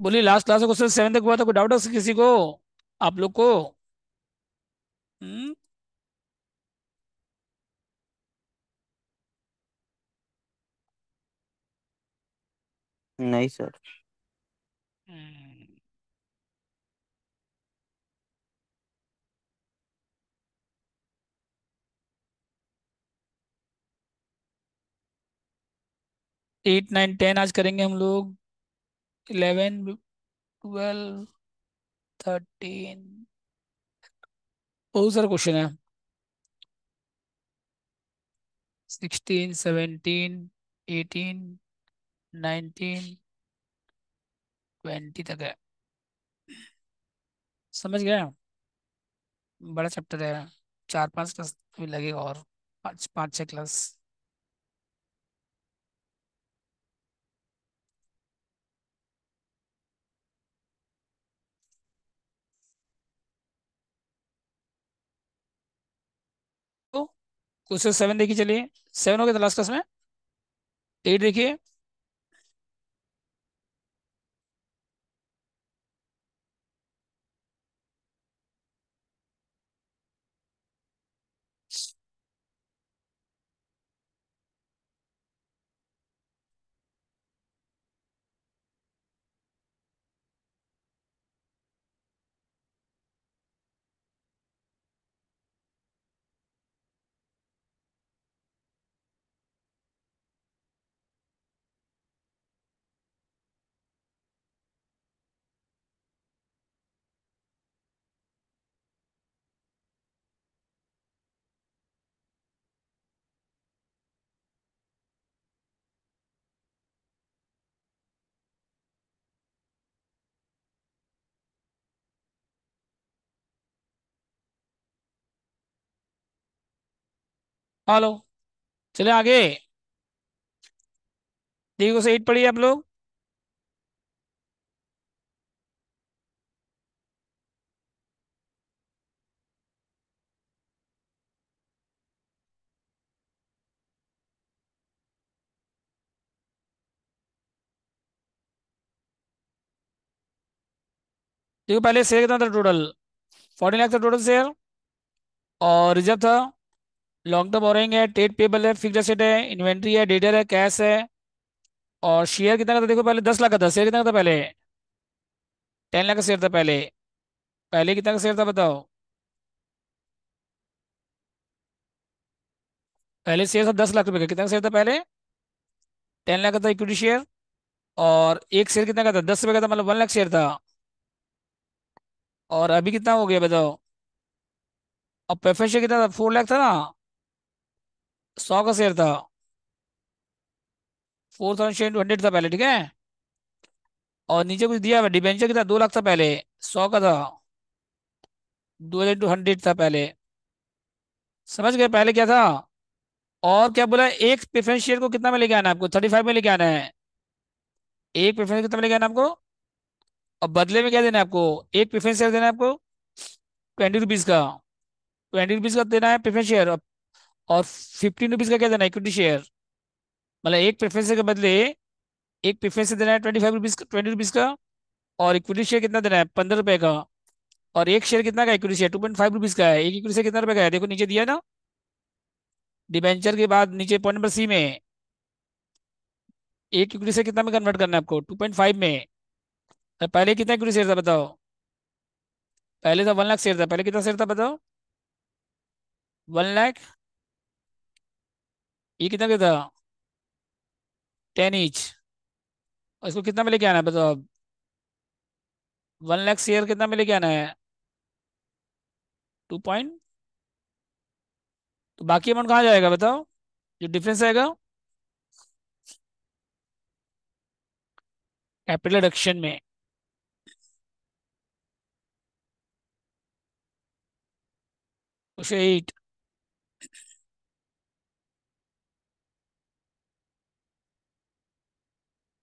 बोलिए, last class में question 7 तक हुआ था, कोई डाउट है किसी को, आप लोग को? हम्म। नहीं सर। 8 9 10 आज करेंगे हम लोग। 11 12 13। बहुत सारा क्वेश्चन है। 16 17 18 19 20 तक है। समझ गया? बड़ा चैप्टर है। 4 5 क्लास भी लगेगा, और 5 5 6 क्लास। तो क्वेश्चन 7 देखिए, चलिए। 7 हो गया था लास्ट क्लास में। 8 देखिए। हेलो। चले आगे। देखो से 8 पढ़िए आप लोग। देखो, पहले शेयर कितना था टोटल? 14 लाख था टोटल शेयर। और रिजर्व था, लॉन्ग टर्म बोरोइंग है, ट्रेड पेबल है, फिक्स्ड एसेट है, इन्वेंट्री है, डेटर है, कैश है। और शेयर कितना का था? देखो, पहले 10 लाख का था शेयर। कितना का था पहले? 10 लाख का शेयर था पहले। पहले कितना का शेयर था बताओ? पहले शेयर था 10 लाख रुपए का। कितना का शेयर था पहले? 10 लाख का था इक्विटी शेयर। और एक शेयर कितना का था? 10 रुपए का था, मतलब 1 लाख शेयर था। और अभी कितना हो गया बताओ? अब प्रेफरेंस शेयर कितना था? 4 लाख था ना। 100 का शेयर था। 4,000 शेयर 100 था पहले, ठीक है। और नीचे कुछ दिया हुआ डिबेंचर कितना? 2 लाख था पहले। 100 का था। 2,000 था पहले। समझ गए पहले क्या था? और क्या बोला? एक प्रेफरेंस शेयर को कितना में लेके आना है आपको? 35 में लेके आना है। एक प्रेफरेंस कितना में लेके आना है आपको? और बदले में क्या देना है आपको? एक प्रेफरेंस शेयर देना है आपको 20 रुपीज का। 20 रुपीज का देना है प्रेफरेंस शेयर। और 15 रुपीज का क्या देना है? Equity share. मतलब एक प्रेफरेंस शेयर के बदले एक प्रेफरेंस शेयर देना है 25 रुपीज का, 20 रुपीज का। और इक्विटी शेयर कितना देना है? 15 रुपए का। और एक शेयर कितना का? इक्विटी शेयर 2.5 रुपीज का है। एक इक्विटी शेयर कितना रुपए का है? देखो नीचे दिया ना। डिबेंचर के बाद नीचे पॉइंट नंबर सी में एक इक्विटी शेयर कितना में कन्वर्ट करना है आपको? 2.5 में। तो पहले कितना इक्विटी शेयर था बताओ? पहले था 1 लाख शेयर था। पहले कितना शेयर था बताओ? 1 लाख। ये कितना का था? 10 ईच। और इसको कितना में लेके आना है बताओ अब? 1 लाख शेयर कितना में लेके आना है? 2 पॉइंट। तो बाकी अमाउंट कहाँ जाएगा बताओ? जो डिफरेंस आएगा कैपिटल रिडक्शन में। उसे 8।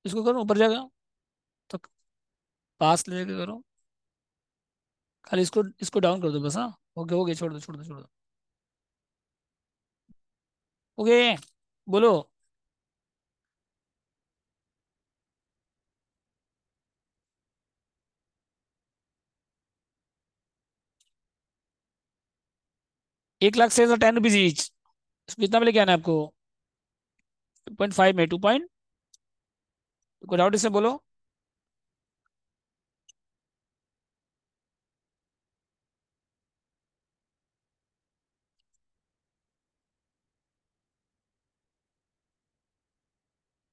इसको करो ऊपर जाएगा। तो पास लेके करो। खाली इसको इसको डाउन कर दो बस। हाँ, ओके ओके, छोड़ दो छोड़ दो छोड़ दो। ओके, बोलो। 1 लाख शेयर 10 रुपीज ईच, इसको कितना में लेके आना है आपको? 2.5 में 2 पॉइंट, कोई डाउट इसमें बोलो।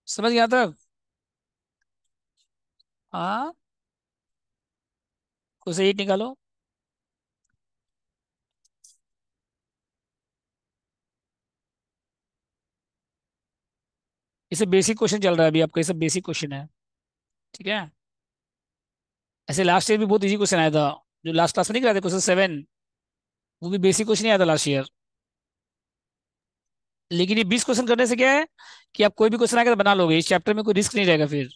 समझ गया तक? हाँ, उसे 8 निकालो। इसे बेसिक क्वेश्चन चल रहा है अभी आपका, ये सब बेसिक क्वेश्चन है। ठीक है। ऐसे लास्ट ईयर भी बहुत इजी क्वेश्चन आया था, जो लास्ट क्लास में नहीं कराया था क्वेश्चन 7, वो भी बेसिक क्वेश्चन ही आया था लास्ट ईयर। लेकिन ये 20 क्वेश्चन करने से क्या है कि आप कोई भी क्वेश्चन आएगा तो बना लोगे, इस चैप्टर में कोई रिस्क नहीं रहेगा फिर।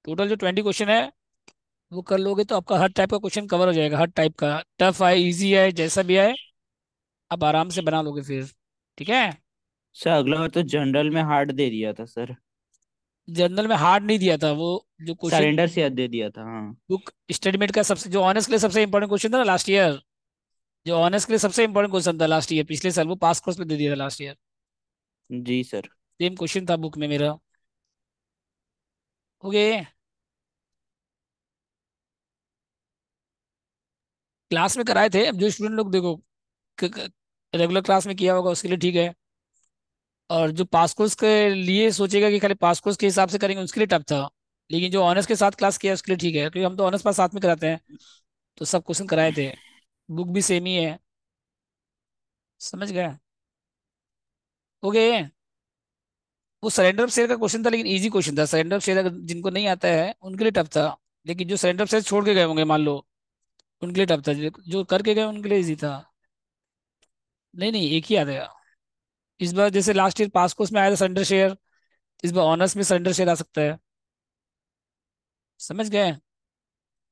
टोटल जो 20 क्वेश्चन है वो कर लोगे तो आपका हर टाइप का क्वेश्चन कवर हो जाएगा, हर टाइप का, टफ है इजी है जैसा भी है, आप आराम से बना लोगे फिर। ठीक है। सर अगला बार तो जनरल में हार्ड दे दिया था सर। जनरल में हार्ड नहीं दिया था वो, जो क्वेश्चन सरेंडर से दे दिया था, हाँ। बुक स्टेटमेंट का सबसे, जो ऑनर्स के लिए सबसे इंपॉर्टेंट क्वेश्चन था ना लास्ट ईयर, जो ऑनर्स के लिए सबसे इंपॉर्टेंट क्वेश्चन था लास्ट ईयर पिछले साल, वो पास कोर्स में दे दिया था लास्ट ईयर। जी सर। सेम क्वेश्चन था बुक में मेरा। ओके। क्लास में कराए थे, अब जो स्टूडेंट लोग देखो रेगुलर क्लास में किया होगा उसके लिए ठीक है, और जो पास कोर्स के लिए सोचेगा कि खाली पास कोर्स के हिसाब से करेंगे उसके लिए टफ था। लेकिन जो ऑनर्स के साथ क्लास किया उसके लिए ठीक है, क्योंकि हम तो ऑनर्स पास साथ में कराते हैं, तो सब क्वेश्चन कराए थे। बुक भी सेम ही है। समझ गए? ओके। वो सरेंडर ऑफ शेयर का क्वेश्चन था, लेकिन इजी क्वेश्चन था। सरेंडर ऑफ शेयर अगर जिनको नहीं आता है उनके लिए टफ था, लेकिन जो सरेंडर ऑफ शेयर छोड़ के गए होंगे मान लो, उनके लिए टफ था, जो करके गए उनके लिए इजी था। नहीं नहीं, एक ही आ जाएगा। इस बार जैसे लास्ट ईयर पास कोर्स में आया था सरेंडर शेयर, इस बार ऑनर्स में सरेंडर शेयर आ सकता है। समझ गए?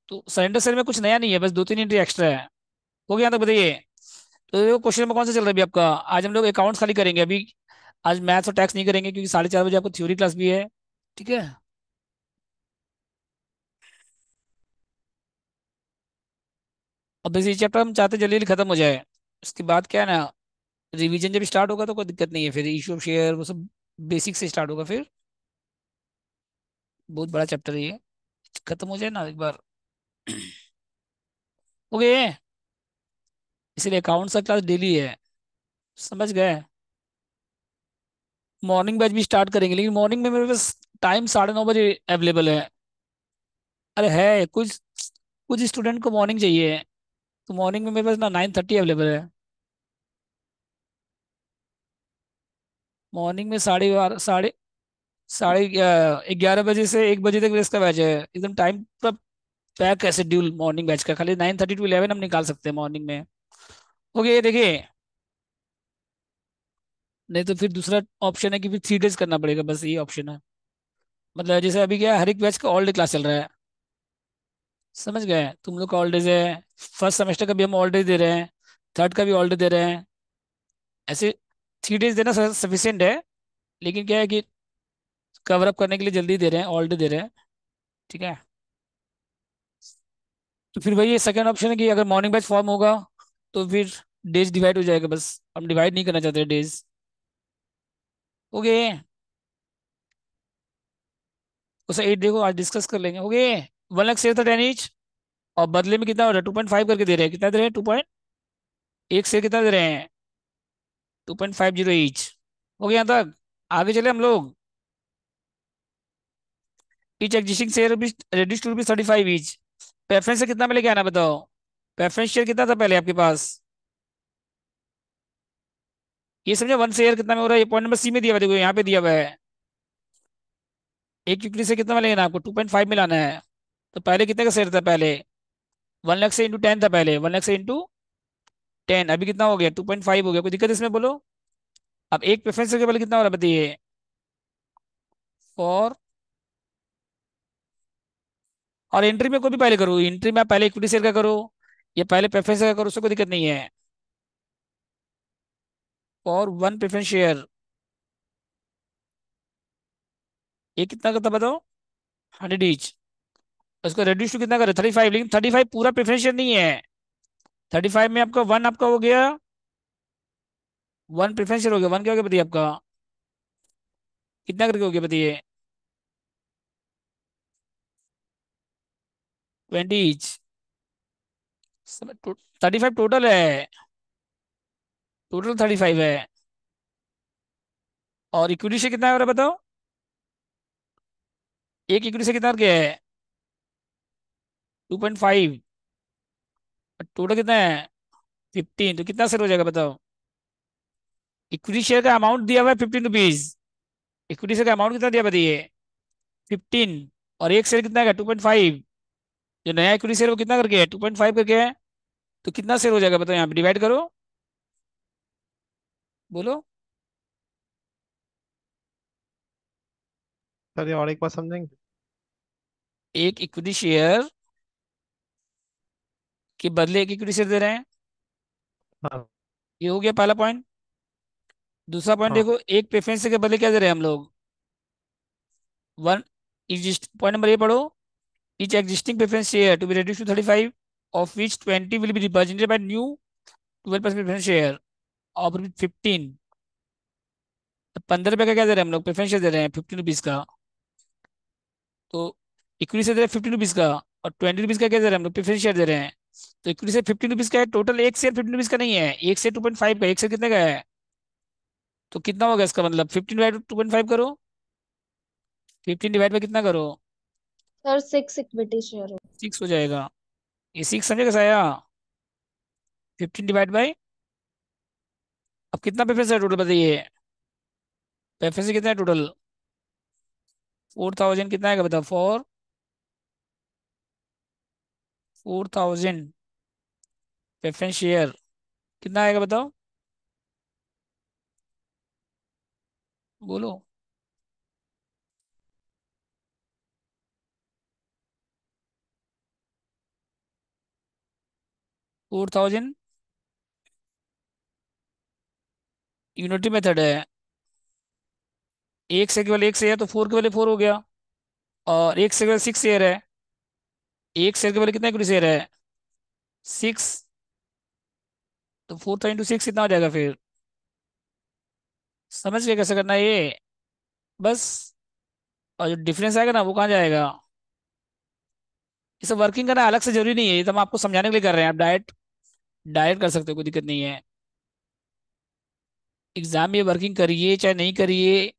तो सरेंडर शेयर में कुछ नया नहीं है, बस 2-3 एंट्री एक्स्ट्रा है। हो गया तो बताइए। तो ये क्वेश्चन नंबर कौन सा चल रहा है अभी आपका? आज हम लोग अकाउंट्स खाली करेंगे अभी। आज मैथ्स और टैक्स नहीं करेंगे, क्योंकि 4:30 बजे आपको थ्योरी क्लास भी है। ठीक है। अब बस ये चैप्टर हम चाहते हैं जल्दी जल्दी खत्म हो जाए। उसके बाद क्या है ना, रिवीजन जब स्टार्ट होगा तो कोई दिक्कत नहीं है, फिर इशू ऑफ शेयर वो सब बेसिक से स्टार्ट होगा फिर। बहुत बड़ा चैप्टर है ये, खत्म हो जाए ना एक बार। ओके। इसलिए अकाउंट्स का क्लास डेली है। समझ गए? मॉर्निंग बैच भी स्टार्ट करेंगे, लेकिन मॉर्निंग में मेरे पास टाइम 9:30 बजे अवेलेबल है। अरे है कुछ, कुछ स्टूडेंट को मॉर्निंग चाहिए, तो मॉर्निंग में मेरे पास ना 9:30 अवेलेबल है। मॉर्निंग में 12:30, साढ़े साढ़े 11 बजे से 1 बजे तक रेस्ट का बैच है, एकदम टाइम पूरा पैक है शेड्यूल मॉर्निंग बैच का। खाली 9:30 to 11 हम निकाल सकते हैं मॉर्निंग में। ओके, ये देखिए। नहीं तो फिर दूसरा ऑप्शन है कि फिर 3 डेज करना पड़ेगा, बस ये ऑप्शन है। मतलब जैसे अभी क्या है, हर एक बैच का ऑल डे क्लास चल रहा है। समझ गए? तुम लोग का ऑल डेज है, फर्स्ट सेमेस्टर का भी हम ऑल डे दे रहे हैं, थर्ड का भी ऑल डे दे रहे हैं। ऐसे 3 डेज देना सफिशियंट है, लेकिन क्या है कि कवर अप करने के लिए जल्दी दे रहे हैं, ऑल डे दे रहे हैं। ठीक है। तो फिर वही सेकंड ऑप्शन है कि अगर मॉर्निंग बैच फॉर्म होगा तो फिर डेज डिवाइड हो जाएगा, बस हम डिवाइड नहीं करना चाहते डेज। ओके। उसे 8 देखो आज डिस्कस कर लेंगे। ओके। 1 लाख शेयर था 10 ईच, और बदले में कितना हो रहा है? 2.5 करके दे रहे हैं। कितना दे रहे हैं? 2 पॉइंट, एक शेयर कितना दे रहे हैं? 2.50 ईच। हो गया यहाँ तक? आगे चले हम लोग। Each existing share reduce to ₹35 each. Preference से कितना में लेके आना बताओ? प्रेफरेंस शेयर कितना था पहले आपके पास? ये समझे 1 शेयर कितना में हो रहा है? ये पॉइंट नंबर सी में दिया हुआ है, देखो यहाँ पे दिया हुआ है। एक इक्विटी से कितना में लेना है आपको? 2.5 में लाना है। तो पहले कितने का शेयर था पहले? 1 लाख से इंटू 10 था पहले, 1 लाख से इंटू 10, अभी कितना हो गया? 2.5 हो गया। कोई दिक्कत इसमें बोलो? अब एक प्रेफरेंस के पहले कितना हो रहा है बताइए? और और एंट्री में कोई भी पहले करो, एंट्री में आप पहले इक्विटी शेयर का करो या पहले प्रेफरेंस का करो, उससे कोई दिक्कत नहीं है। और 1 प्रेफरेंस शेयर, ये कितना का था बताओ? 100 ईच। उसको रेड्यूस टू कितना करे? 35, लेकिन 35 पूरा प्रेफरेंस शेयर नहीं है। 35 में आपका 1 आपका हो गया वन प्रेफरेंस शेयर हो गया, वन क्या हो गया बताइए आपका, कितना करके हो गया बताइए, 20 ईच, 35 टोटल है, टोटल 35 है। और इक्विटी शेयर कितना है और बताओ, एक इक्विटी शेयर कितना क्या है, 2.5, टोटल कितना है 15, तो कितना शेयर हो जाएगा बताओ। इक्विटी शेयर का अमाउंट दिया हुआ है 15 रुपीज, इक्विटी शेयर का अमाउंट कितना दिया बताइए, 15, और एक शेयर कितना है 2.5, जो नया इक्विटी शेयर वो कितना करके है 2.5 करके है, तो कितना शेयर हो जाएगा बताओ, यहाँ पे डिवाइड करो, बोलो। सर ये और एक बार समझेंगे? एक इक्विटी शेयर के बदले एक इक्विटी शेयर दे रहे हैं, हाँ। ये हो गया पहला पॉइंट। दूसरा पॉइंट हाँ। देखो, एक प्रेफरेंस के बदले क्या दे रहे हैं हम लोग, one exist, point number A पढ़ो, each existing preference share to be reduced to 35, of which 20 will be represented by new 12% preference share of 15। 15 रुपए का क्या दे रहे हैं हम लोग, प्रेफरेंस शेयर दे रहे हैं 15 रुपीज का, तो इक्विटी से दे रहे हैं 15 रुपीज का, और 20 रुपीज का क्या दे रहे हैं हम लोग, प्रेफरेंस शेयर दे रहे हैं। तो इक्विटी से 15 रुपीज का है टोटल, एक शेयर 15 रुपीज का नहीं है, एक शेयर 2.5 का, एक शेयर कितने का है, तो कितना होगा इसका मतलब, 15 डिवाइड 2.5 करो, 15 डिवाइड में कितना करो, सर 6 इक्विटी शेयर है। 6 हो जाएगा, ये 6 समझे कैसा आया, 15 डिवाइड बाई, अब कितना प्रेफरेंस है टोटल बताइए, प्रेफरेंस कितना है टोटल, 4000, कितना आएगा बताओ, 4000 प्रेफरेंस शेयर कितना आएगा बताओ, बोलो। 4000 यूनिटी मेथड है, एक से केवल एक से है तो 4 के वाले 4 हो गया, और एक से केवल 6 शेयर है, एक शेयर के वाले कितना इक्विटी शेयर है, 6, तो 4 इंटू 6 कितना हो जाएगा फिर, समझ गए कैसे करना है ये, बस। और जो डिफरेंस आएगा ना वो कहाँ जाएगा, ये सब वर्किंग करना अलग से जरूरी नहीं है, ये तो हम आपको समझाने के लिए कर रहे हैं, आप डायरेक्ट डायरेक्ट कर सकते हो, कोई दिक्कत नहीं है। एग्जाम में वर्किंग करिए चाहे नहीं करिए,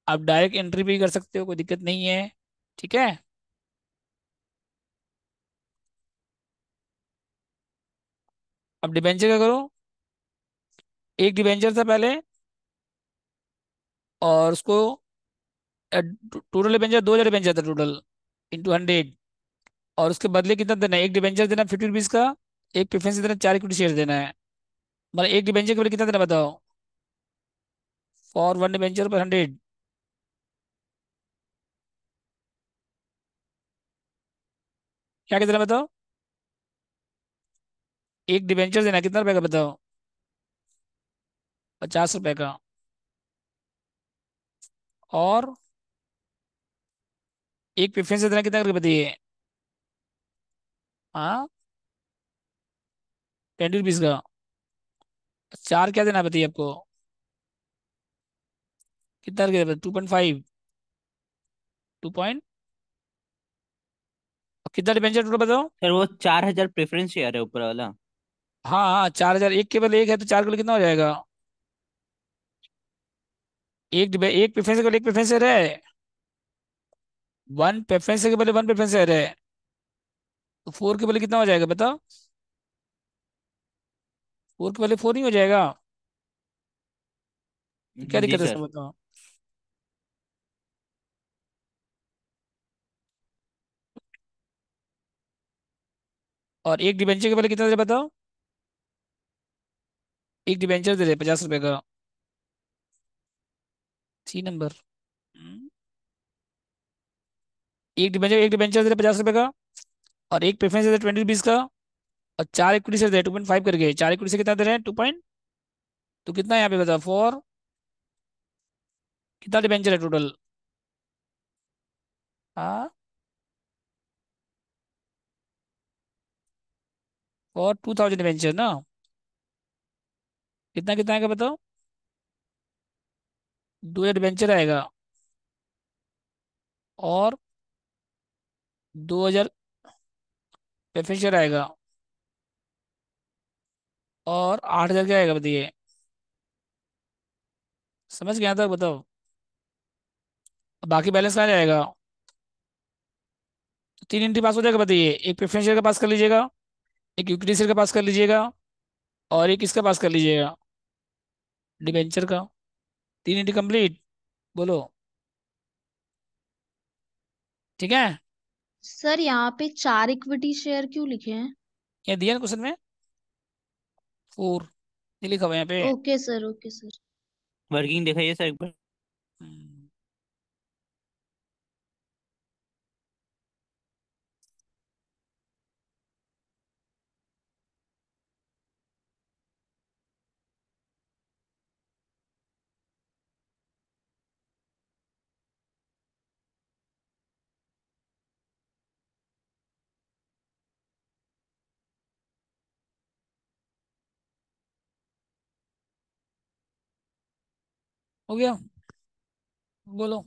आप डायरेक्ट एंट्री भी कर सकते हो, कोई दिक्कत नहीं है, ठीक है। अब डिबेंचर का करो, एक डिबेंचर था पहले, और उसको टोटल डिबेंचर 2000 डिबेंचर था टोटल, इंटू 100, और उसके बदले कितना देना है, एक डिबेंचर देना 50 रुपीज का, एक प्रेफरेंस देना, 4 इक्विटी शेयर देना है, मतलब एक डिबेंचर के बदले कितना देना बताओ, फॉर वन डिबेंचर पर 100, क्या कितना बताओ, एक डिबेंचर देना कितना रुपए का बताओ, 50 रुपए का, और एक प्रेफरेंस देना कितना करके बताइए, हाँ 20 रुपीज का, चार क्या देना बताइए आपको, कितना करके 2.5, 2 पॉइंट, कितना डिबेंचर टोटल बताओ, सर वो 4,000 प्रेफरेंस शेयर है ऊपर वाला। हाँ हाँ 4000, एक केवल एक है तो 4 किलो कितना हो जाएगा, एक प्रेफरेंस केवल एक प्रेफरेंस है, वन प्रेफरेंस के बदले वन प्रेफरेंस है, तो 4 के बदले कितना हो जाएगा बताओ, 4 के बदले 4 नहीं हो जाएगा, तो क्या जी दिक्कत है सर। इसमें बताओ। और एक डिबेंचर के बदले कितना दे बताओ, एक डिबेंचर दे रहे 50 रुपए का, 3 नंबर, एक डिबेंचर दे रहे 50 रुपए का, और एक प्रेफरेंस दे रहे 20 रुपीज का, और चार इक्विटी से दे रहे 2.5 करके, चार इक्विटी से कितना दे रहे हैं 2 पॉइंट, तो कितना है यहाँ पे बताओ, फोर, कितना डिबेंचर है टोटल, हाँ और 2000 डिबेंचर ना, कितना कितना आएगा बताओ, 2 एडवेंचर आएगा, और 2,000 पैसेंजर आएगा, और 8,000 क्या आएगा बताइए। समझ गया था, बताओ। अब बाकी बैलेंस कहाँ जाएगा? तो 3 एंट्री पास हो जाएगा बताइए। एक प्रेफरेंशियल का पास कर लीजिएगा, एक इक्विटी शेयर का पास कर लीजिएगा, और एक इसका पास कर लीजिएगा, डिबेंचर का। 3 एंट्री कंप्लीट। बोलो। ठीक है। सर यहाँ पे 4 इक्विटी शेयर क्यों लिखे हैं? ये दिया ना क्वेश्चन में, 4 ये लिखा हुआ है यहाँ पे। Okay sir, okay sir. Working दिखाइए सर एक बार। हम्म, हो गया। बोलो।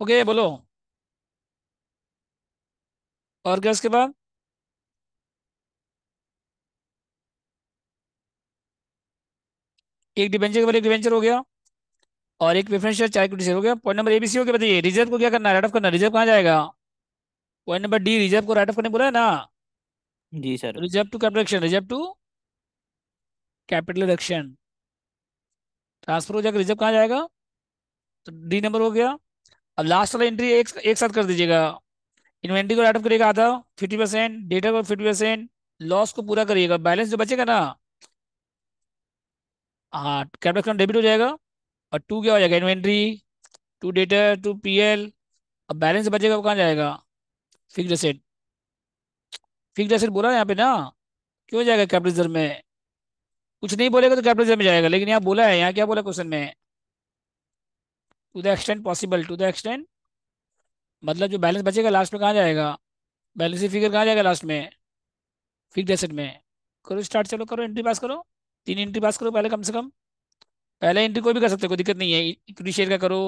ओके बोलो। और क्या उसके बाद? एक डिबेंचर के बाद एक डिबेंचर हो गया, और एक प्रेफरेंस शेयर 4 इक्विटी शेयर हो गया। पॉइंट नंबर एबीसी हो गया बताइए। रिजर्व को क्या करना है? राइट ऑफ करना है। रिजर्व कहाँ जाएगा? पॉइंट नंबर डी, रिजर्व को राइट ऑफ करने बोला है ना। जी sir. Reserve to capital action, reserve to capital action transfer हो जाएगा। रिजर्व कहाँ जाएगा? तो डी नंबर हो गया। अब लास्ट वाला एंट्री एक एक साथ कर दीजिएगा। इन्वेंट्री को राइट ऑफ करिएगा आधा, 50%, डेटा को 50%, लॉस को पूरा करिएगा। बैलेंस जो बचेगा ना, हाँ, कैपिटल एक्शन डेबिट हो जाएगा। और टू क्या हो जाएगा? Inventory, to data, to PL. अब बैलेंस बचेगा वो कहाँ जाएगा? Fixed asset. फिक्स्ड एसेट बोला यहाँ पे ना, क्यों जाएगा कैपिटल रिजर्व में? कुछ नहीं बोलेगा तो कैपिटल रिजर्व में जाएगा, लेकिन यहाँ बोला है, यहाँ क्या बोला क्वेश्चन में? To the extent possible, to the extent, मतलब जो बैलेंस बचेगा लास्ट में कहाँ जाएगा? बैलेंस की फिगर कहाँ जाएगा लास्ट में? फिक्स्ड एसेट में। करो स्टार्ट, चलो करो, एंट्री पास करो। 3 एंट्री पास करो पहले, कम से कम। पहले एंट्री कोई भी कर सकते हो, कोई दिक्कत नहीं है। इक्विटी शेयर का करो,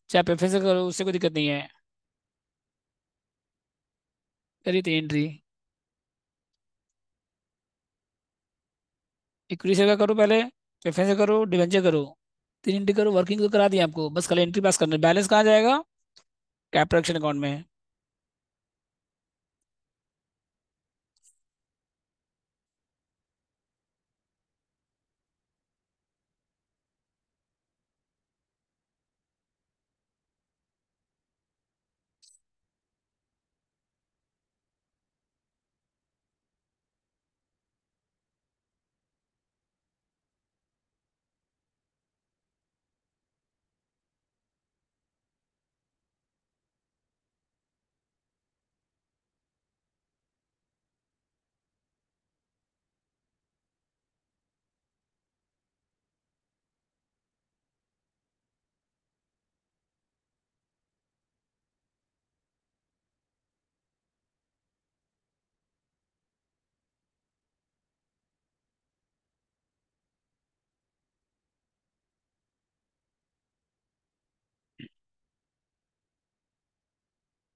चाहे प्रेफरेंस का करो, उससे कोई दिक्कत नहीं है। करिए 3 एंट्री। इक्विटी शेयर का करो पहले, प्रेफरेंस का करो, डिवेंचर करो। 3 एंट्री करो, वर्किंग तो करा दिया आपको, बस कल एंट्री पास करना है। बैलेंस कहाँ जाएगा? कैप प्रोडक्शन अकाउंट में।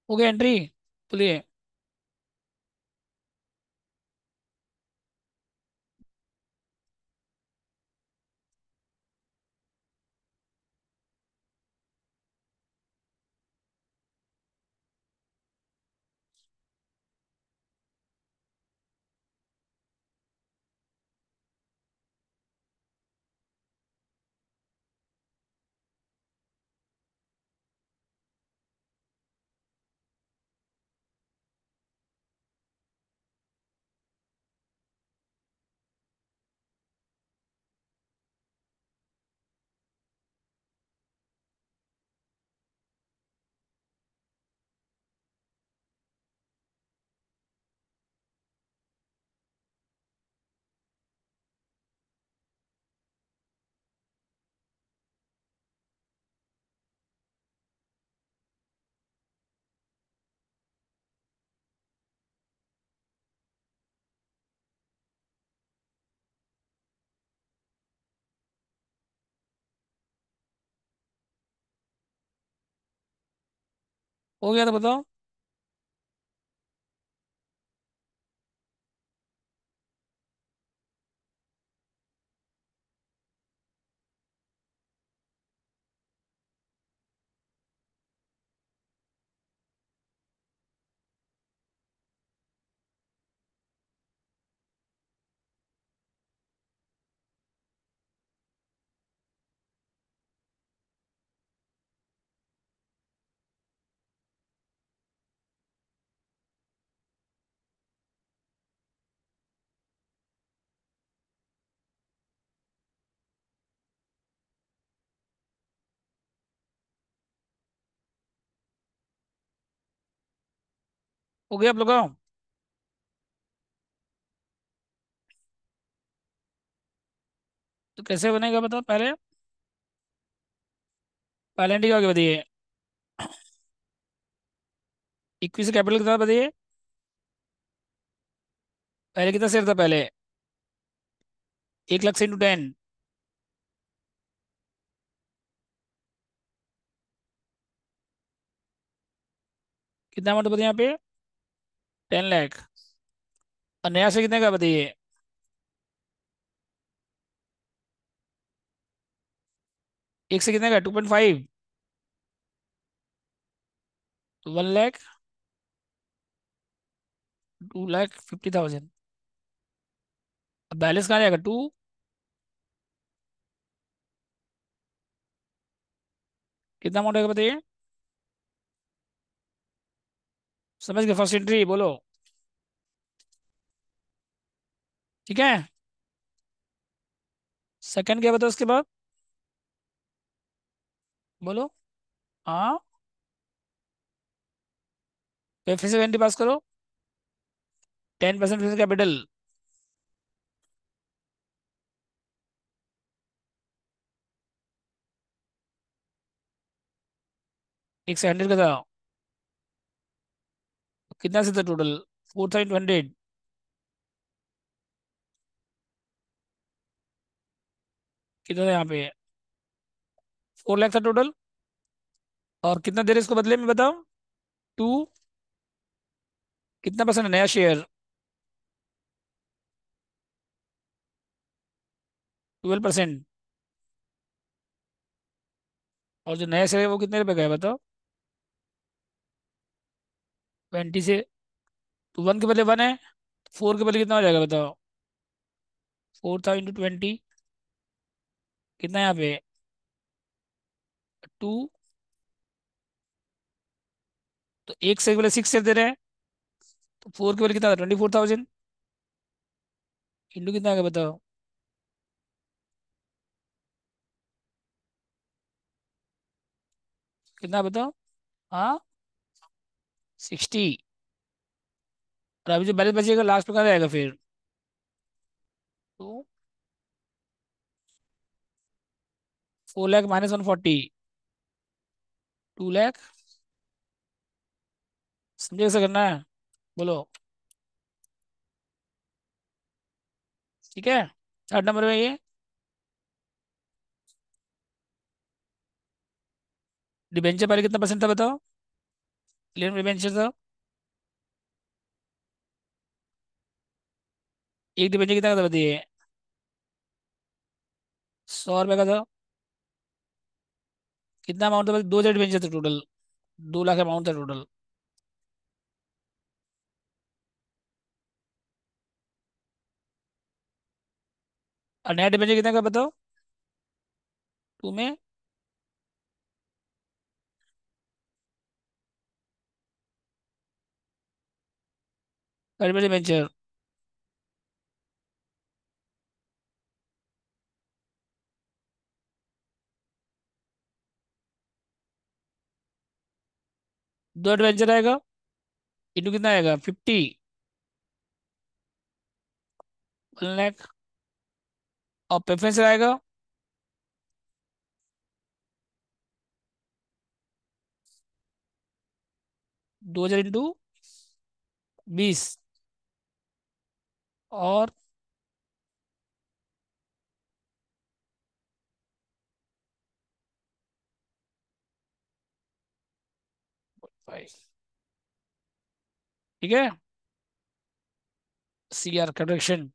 हो गया एंट्री। बोलिए। हो गया तो बताओ। हो गया आप लोग का? तो कैसे बनेगा बताओ पहले। पहले एंटी आगे बताइए। इक्विटी से कैपिटल कितना बताइए। पहले कितना शेयर था पहले? 1 लाख से इंटू 10। कितना अमाउंट बताइए यहाँ पे? 10 लाख। और नया शेयर कितने का बताइए? एक से कितने का? 2.5। तो 1 लाख, 2,50,000। अब बैलेंस कहाँ जाएगा? 2। कितना अमाउंट आएगा बताइए। समझ गए? फर्स्ट एंट्री बोलो। ठीक है। सेकंड क्या बताओ उसके बाद? बोलो। हाँ। फिर से एंट्री पास करो। 10% फिर कैपिटल। एक से 100 का था। कितना से था टोटल? 4,200। कितना था यहाँ पे? 4 लाख था टोटल। और कितना दे रहे इसको बदले में बताओ? 2। कितना परसेंट है नया शेयर? 12%। और जो नया शेयर है वो कितने रुपए का है बताओ? 20 से। तो 1 के बदले 1 है। 4 के बदले कितना हो जाएगा बताओ? 4,000 × 20। कितना है यहाँ पे? 2। तो एक शेयर के बदले 6 शेयर दे रहे हैं। तो 4 के बदले कितना था? 24,000। इंटू कितना आ गया बताओ? कितना बताओ? हाँ। 60। और अभी जो बैलेंस बचेगा लास्ट में कहाँ जाएगा फिर? तो 4 लाख माइनस 140। 2 लाख। समझे कैसे करना है? बोलो। ठीक है। थर्ड नंबर में ये डिबेंचर पहले कितना परसेंट था बताओ? क्लियर डिबेंचर था। एक डिबेंचर कितना का था बताइए? 100 रुपये का था। कितना अमाउंट था? 2,000 डिबेंचर थे टोटल। 2 लाख अमाउंट था टोटल। और नया डिबेंचर कितना का बताओ? 2 में। Third debenture. दो डिबेंचर आएगा। इंटू कितना आएगा? 50। 1 लाख। और प्रेफरेंस आएगा। 2,000 इंटू 20। और भाई। ठीक है। C R correction.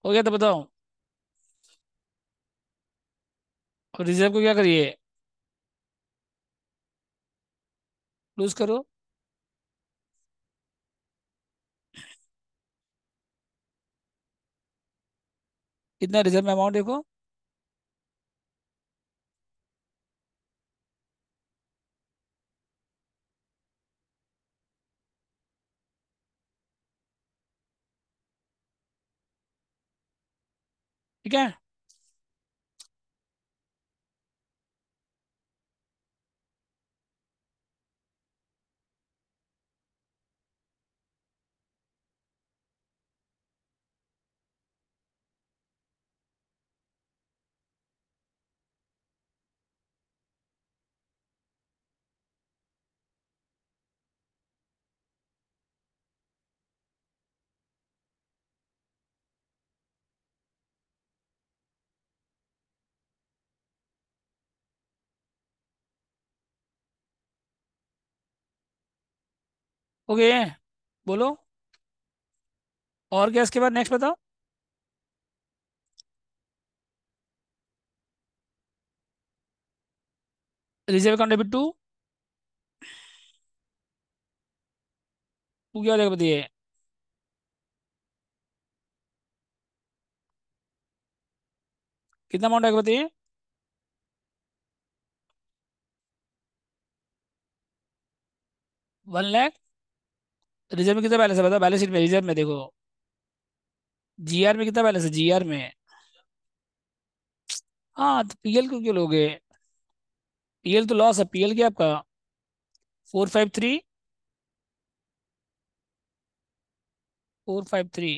हो गया तो बताओ। और रिजर्व को क्या करिए, लूज करो। कितना रिजर्व में अमाउंट देखो। ठीक है। ओके, बोलो। और क्या इसके बाद नेक्स्ट बताओ। Reserve account debit to, to क्या हो जाएगा बताइए। कितना अमाउंट आएगा बताइए। 1 लाख। रिजर्व में कितना बैलेंस है बताओ, बैलेंस शीट में रिजर्व में देखो। जीआर में कितना बैलेंस है, जीआर में। हाँ तो पीएल को क्यों लोगे, पीएल तो लॉस है, पीएल क्या आपका 453, 453।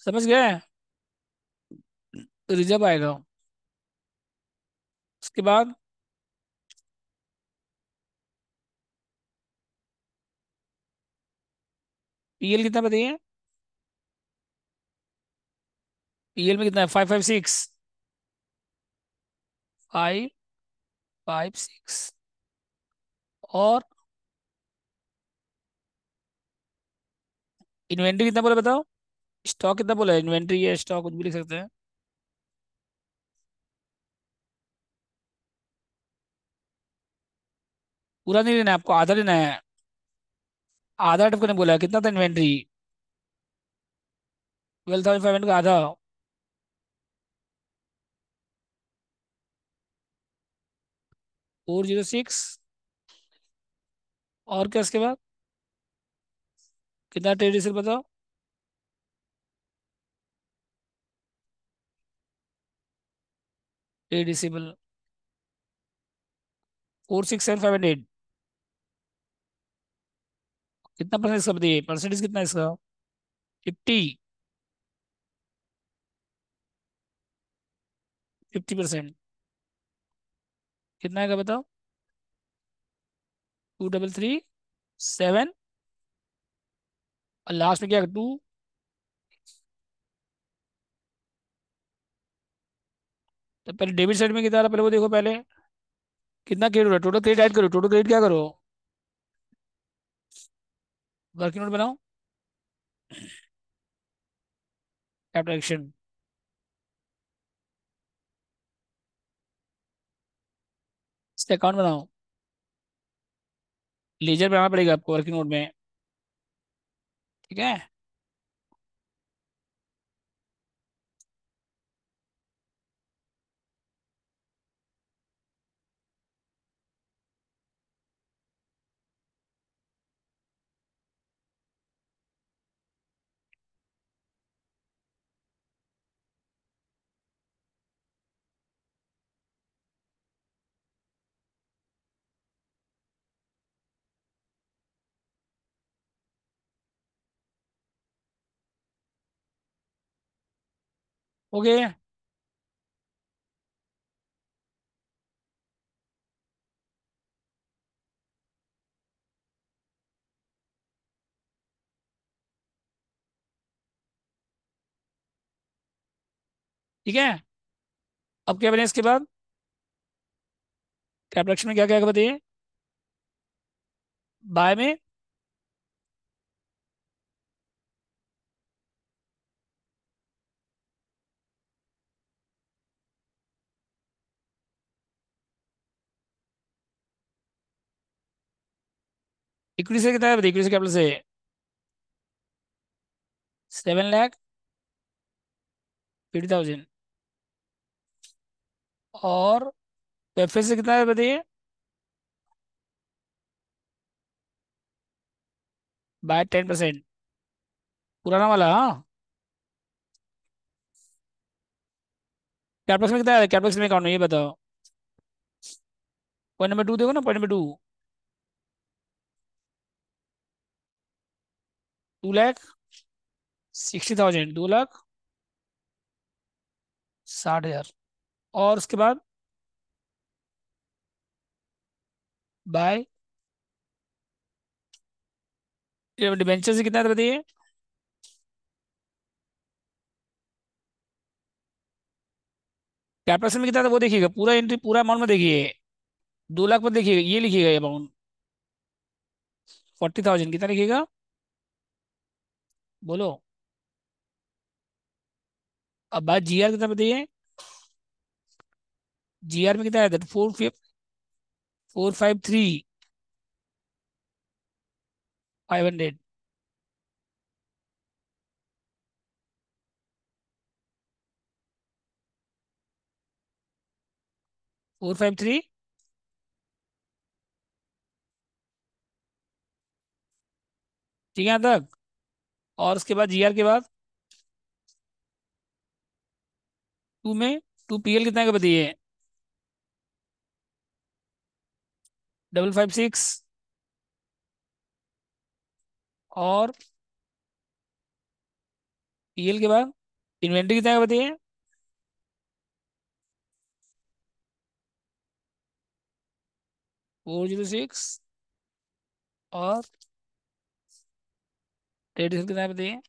समझ गए। रिजर्व आएगा उसके बाद। पीएल कितना बताइए, पीएल में कितना है 556, 556। और इन्वेंट्री कितना बोला बताओ, स्टॉक कितना बोला, इन्वेंट्री है स्टॉक कुछ भी लिख सकते हैं। पूरा नहीं लेना है आपको, आधा लेना है। आधा टपका ने बोला, कितना था इन्वेंट्री, 12,500 का आधा, 406। और क्या इसके बाद, कितना ट्रेड रिसीव बताओ। Trade receivable 467,508। कितना परसेंट इसका बताइए, परसेंटेज कितना है इसका, 50, 50%। कितना है का बताओ, 2337। और लास्ट में क्या, टू। तो पहले डेबिट साइड में कितना रहा, पहले वो देखो पहले। कितना क्रेडिट हो रहा है, टोटल क्रेडिट ऐड करो, टोटल क्रेडिट क्या करो, वर्किंग नोट बनाओ, कैपिटल एक्शन। इसका अकाउंट बनाओ, लेजर बनाना पड़ेगा आपको वर्किंग नोट में। ठीक है। ओके। ठीक है। अब क्या बने इसके बाद, कैप्रोक्स में क्या क्या बताइए। बाय में इक्विटी से कितना है बताइए, इक्विटी से कैपिटल से 7,50,000। और प्रेफरेंस से कितना है बताइए, बाय 10%, पुराना वाला। हाँ, कैपिटल में कितना है, कैपिटल में अकाउंट में ये बताओ। पॉइंट नंबर 2 देखो ना, पॉइंट नंबर 2, 2,60,000, 2,60,000। और उसके बाद बाय डिबेंचर से कितना है बताइए। कैपिटल में कितना था वो देखिएगा, पूरा एंट्री पूरा अमाउंट में देखिए, 2 लाख पर देखिएगा, ये लिखिएगा ये अमाउंट 40,000 कितना लिखिएगा, बोलो। अब बात जीआर कितना बताइए, जीआर में कितना है, 453,500। 453, ठीक है यहाँ तक। और उसके बाद जीआर के बाद 2 में 2 पीएल कितना का बताइए, 556। और पीएल के बाद इन्वेंट्री कितना का बताइए, 406। और ट्रेडिशन कितना है बताइए,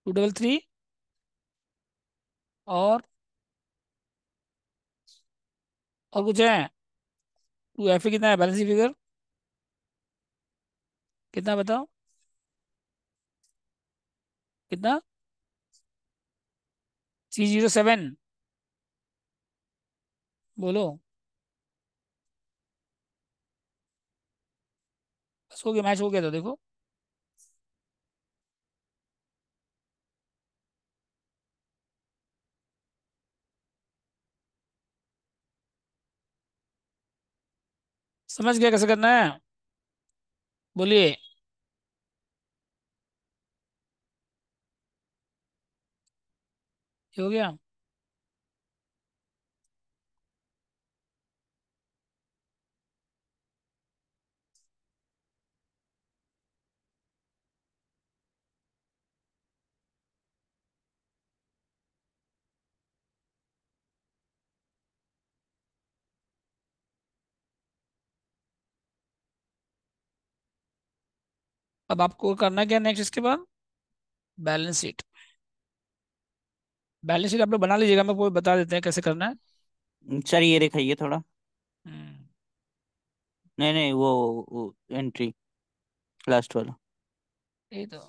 233। और कुछ है, 2 एफ कितना है, बैलेंस फिगर कितना बताओ, कितना, 307, बोलो। बस हो गया, मैच हो गया तो देखो। समझ गया कैसे करना है, बोलिए। ये हो गया। अब आपको करना क्या नेक्स्ट इसके बाद, बैलेंस शीट। बैलेंस शीट आप लोग बना लीजिएगा, मैं आपको बता देते हैं कैसे करना है। सर ये दिखाइए थोड़ा। हम्म, नहीं नहीं, वो एंट्री लास्ट वाला। यही तो।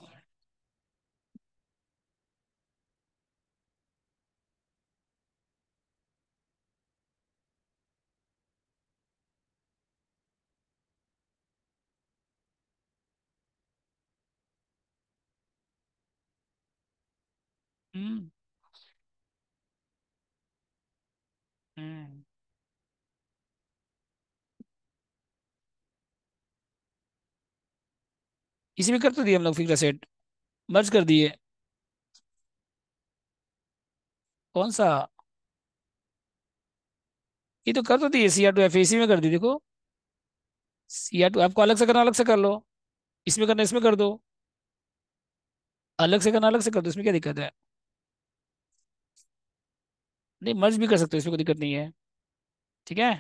हम्म। हम्म। इसी में कर तो दिए हम लोग फिक्स सेट, मर्ज कर दिए। कौन सा, ये तो कर तो दिए, CR2F इसी में कर दी देखो। CR2 आपको अलग से करना अलग से कर लो, इसमें करना इसमें कर दो, अलग से करना अलग से कर दो, इसमें क्या दिक्कत है। नहीं, मर्ज भी कर सकते हो, इसमें कोई दिक्कत नहीं है। ठीक है।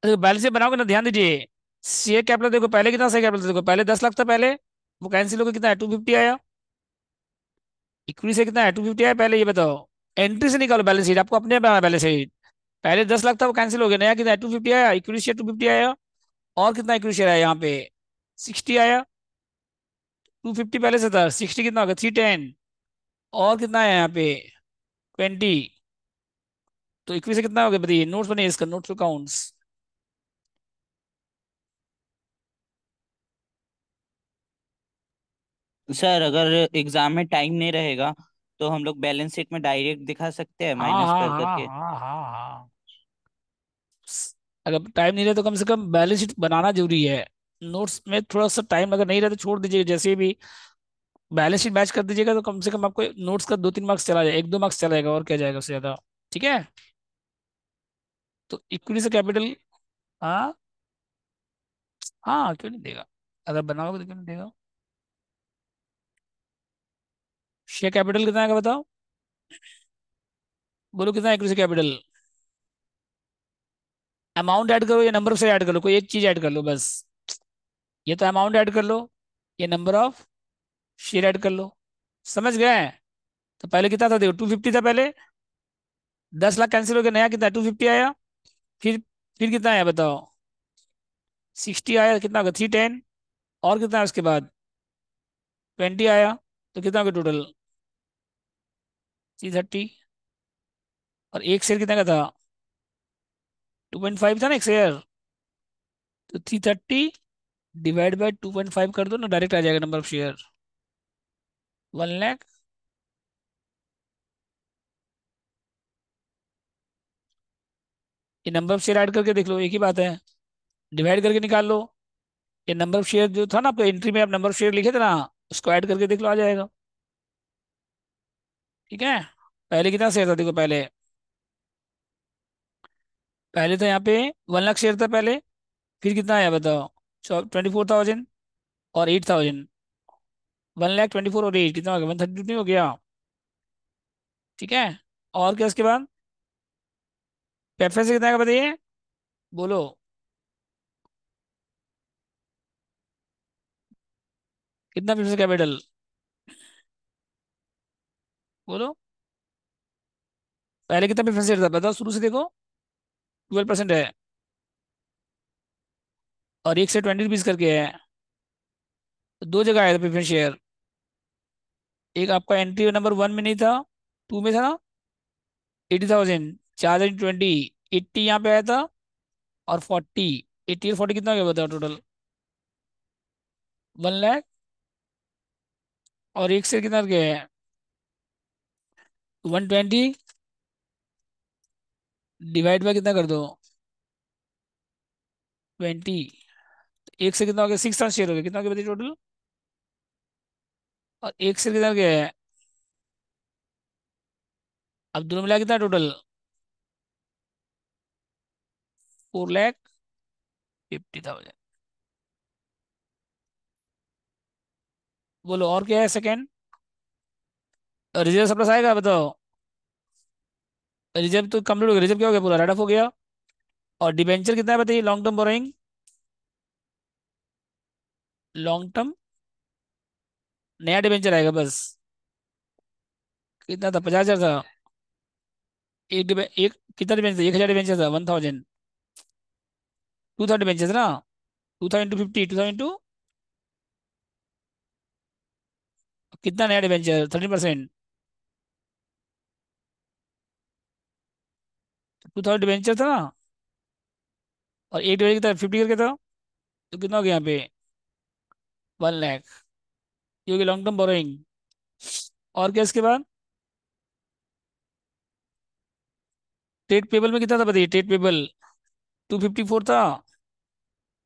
तो बैलेंस शीट बनाओगे ना, ध्यान दीजिए। शेयर कैपिटल देखो पहले कितना, शेयर कैपिटल देखो पहले 10 लाख था पहले, वो कैंसिल होकर कितना है 250 आया। इक्विटी से कितना है 250 आया पहले, ये बताओ। एंट्री से निकालो बैलेंस शीट, आपको अपने बनाना बैलेंस शीट। पहले 10 लाख था वो कैंसिल हो गया, नया कितना है 250 आया, इक्विटी शेयर 250 आया। और कितना इक्विटी शेयर आया यहाँ पे 60 आया। 250 पहले से था, 60 कितना हो गया 310। और कितना आया यहाँ पे 20। तो इक्विटी से कितना हो गया बताइए, नोट्स बने इसका, नोट्स अकाउंट्स। सर अगर एग्जाम में टाइम नहीं रहेगा तो हम लोग बैलेंस शीट में डायरेक्ट दिखा सकते हैं हाँ माइनस हाँ कर हाँ करके। हाँ हाँ हाँ। अगर टाइम नहीं रहे तो कम से कम बैलेंस शीट बनाना जरूरी है। नोट्स में थोड़ा सा टाइम अगर नहीं रहे तो छोड़ दीजिए, जैसे भी बैलेंस शीट मैच कर दीजिएगा तो कम से कम आपको नोट्स का 2-3 मार्क्स चला जाए, 1-2 मार्क्स चला जाएगा, और क्या जाएगा उससे ज्यादा। ठीक है। तो इक्विटी से कैपिटल। हाँ हाँ, क्यों नहीं देगा, अगर बनाओगे तो क्यों नहीं देगा। शेयर कैपिटल कितना आएगा बताओ, बोलो कितना है इक्विटी से कैपिटल। अमाउंट ऐड करो या नंबर ऑफ शेयर ऐड कर लो, कोई एक चीज ऐड कर लो बस। ये तो अमाउंट ऐड कर लो, ये नंबर ऑफ शेयर ऐड कर लो। समझ गए। तो पहले कितना था देखो 250 था पहले, 10 लाख कैंसिल हो गया, नया कितना 250 आया। फिर कितना आया बताओ, 60 आया, कितना होगा 310। और कितना है उसके बाद 20 आया। तो कितना हो गया टोटल 330। और एक शेयर कितना का था 2.5 था ना एक शेयर। तो 330 डिवाइड बाई 2.5 कर दो ना, डायरेक्ट आ जाएगा नंबर ऑफ शेयर 1 लाख। ये नंबर ऑफ शेयर ऐड करके देख लो, एक ही बात है, डिवाइड करके निकाल लो। ये नंबर ऑफ शेयर जो था ना आपको एंट्री में, आप नंबर ऑफ शेयर लिखे थे ना, उसको ऐड करके देख लो, आ जाएगा। ठीक है। पहले कितना शेयर था देखो पहले, पहले तो यहाँ पे 1 लाख शेयर था पहले। फिर कितना आया बताओ 24,000 और 8,000। 1,24,000 और 8 कितना हो गया 132 नहीं हो गया। ठीक है। और क्या उसके बाद प्रेफरेंस कितना आएगा बताइए, बोलो। कितना प्रेफरेंस कैपिटल, बोलो। पहले कितना प्रेफरेंस शेयर था बताओ, शुरू से देखो 12% है। और एक से 20 रुपीज करके है। तो दो जगह आया था प्रेफरेंस शेयर। एक आपका एंट्री नंबर 1 में नहीं था, 2 में था ना 80,000, 4,20, 80 यहाँ पे आया था। और 40, 80 और 40 कितना हो गया बताओ टोटल 1 लाख। और एक शेयर कितना गया है 120 डिवाइड बाय कितना कर दो 20। एक से कितना हो गया 6,000 शेयर हो गया, कितना हो गया बताइए टोटल। और एक शेयर कितना गया है, अब दोनों मिला कितना टोटल 4,50,000। बोलो और क्या है सेकेंड। रिजर्व सरप्लस आएगा बताओ। रिजर्व तो कंप्लीट हो गया, रिजर्व क्या हो गया पूरा रेड ऑफ हो गया। और डिबेंचर कितना है बताइए, long term borrowing. Long term नया डिबेंचर आएगा बस। कितना था 50,000 था। एक कितना डिबेंचर 1,000 डिबेंचर था 1,000। 2,000 डिबेंचर ना, 2,000 टू 50, 2,000 टू कितना नया डिबेंचर 13%। 2,000 डिबेंचर था ना, और एक डिबेंचर कितना 50 करके था। तो कितना हो गया यहाँ पे 1 लाख, ये हो गया लॉन्ग टर्म बोरोइंग। और क्या इसके बाद ट्रेड पेबल में कितना था बताइए, ट्रेड पेबल 254 था।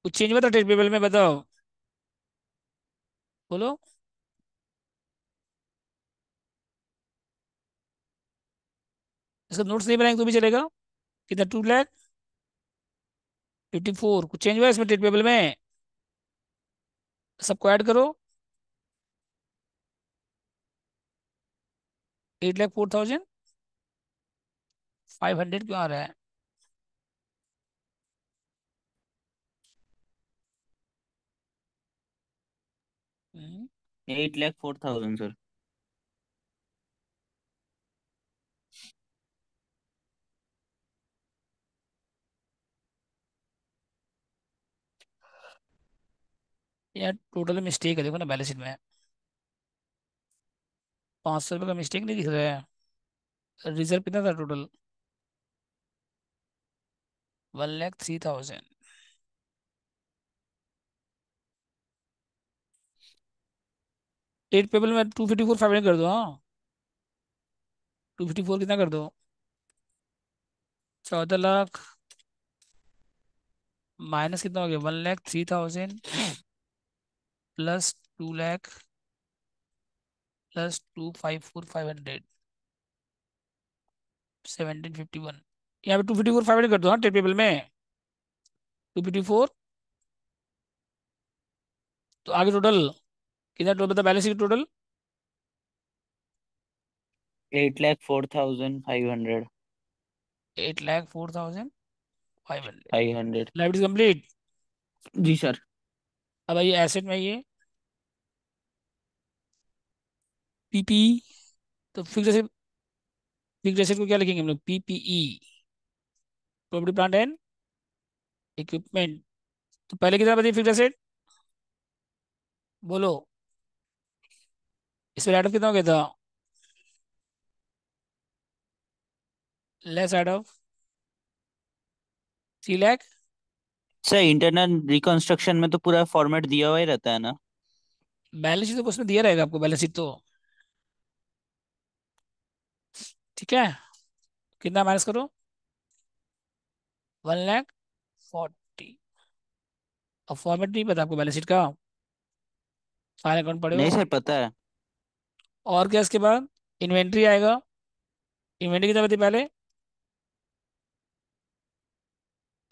कुछ चेंज हुआ था ट्रेड पेबल में बताओ, बोलो। इसका नोट्स नहीं बनाएंगे तो भी चलेगा। कितना 2,54, कुछ चेंज हुआ है इसमें ट्रेड पेबल में, सबको ऐड करो। 8,04,000 500 क्यों आ रहा है? हम्म, 8,04,000 सर। यार टोटल मिस्टेक है, देखो ना बैलेंस शीट में 500 रुपये का मिस्टेक नहीं दिख रहा है। रिजर्व कितना था टोटल? 1,03,000। ट्रेड पेबल में 254 500 कर दो। हाँ, 254 कितना कर दो? 14 लाख माइनस कितना हो गया? 1,03,000 प्लस 2 लाख प्लस 254,500, 1,751। यहाँ पे 254 500 कर दो। हाँ, ट्रेड पेबल में 254। तो आगे टोटल कितना टोटल बता? Balance sheet total 8,04,500। 8,04,500। 500। Liability complete. जी सर। अब आइए एसेट में। ये पीपी, तो फिक्स एसेट को क्या लिखेंगे हम लोग? PPE, property plant and equipment. तो पहले कितना बताइए फिक्स एसेट? बोलो। इसमें राइट ऑफ कितना हो गया था? Less right of 3 lakh. Sir internal reconstruction में तो पूरा फॉर्मेट दिया हुआ ही रहता है ना। बैलेंस शीट तो उसमें दिया रहेगा आपको, बैलेंस शीट तो। ठीक है, कितना माइनस करो? 1,40,000। अब फॉर्मेट नहीं पता आपको बैलेंस शीट का? फाइनल अकाउंट पढ़े नहीं हो? सर पता है। और क्या इसके बाद? इन्वेंट्री आएगा। इन्वेंट्री कितना बताइए पहले?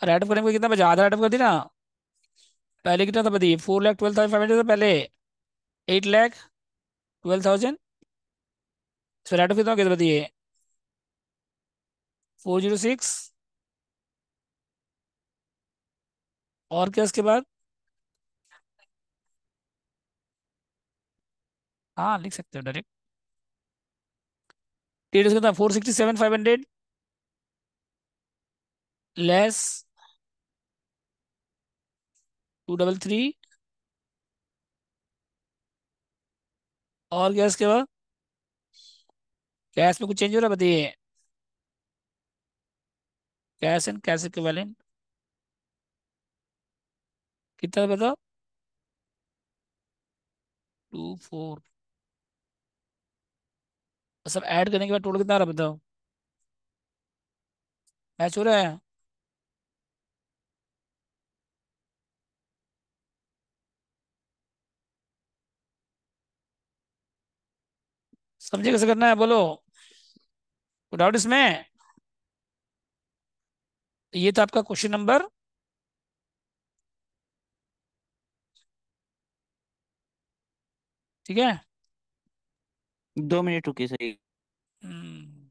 राइट ऑफ करने को कितना बचा? आधा राइट ऑफ कर दी ना। पहले कितना था बताइए? 4,12,500 था पहले। 8,12,000। इसमें राइट ऑफ कितना हो गया था बताइए? 406। और क्या इसके बाद? हाँ, लिख सकते हो डायरेक्ट। टीडीएस कितना? 467,500 लेस 233। और क्या इसके बाद? कैश में कुछ चेंज हो रहा है बताइए? कैश एंड कैश इक्विवेलेंट कितना बताओ? 24। सब ऐड करने के बाद टोटल कितना आ रहा है बताओ? मैच हो रहा है? समझे कैसे करना है? बोलो, कोई डाउट इसमें? ये था आपका क्वेश्चन नंबर। ठीक है। 2 मिनट रुकिए सर। हम्म,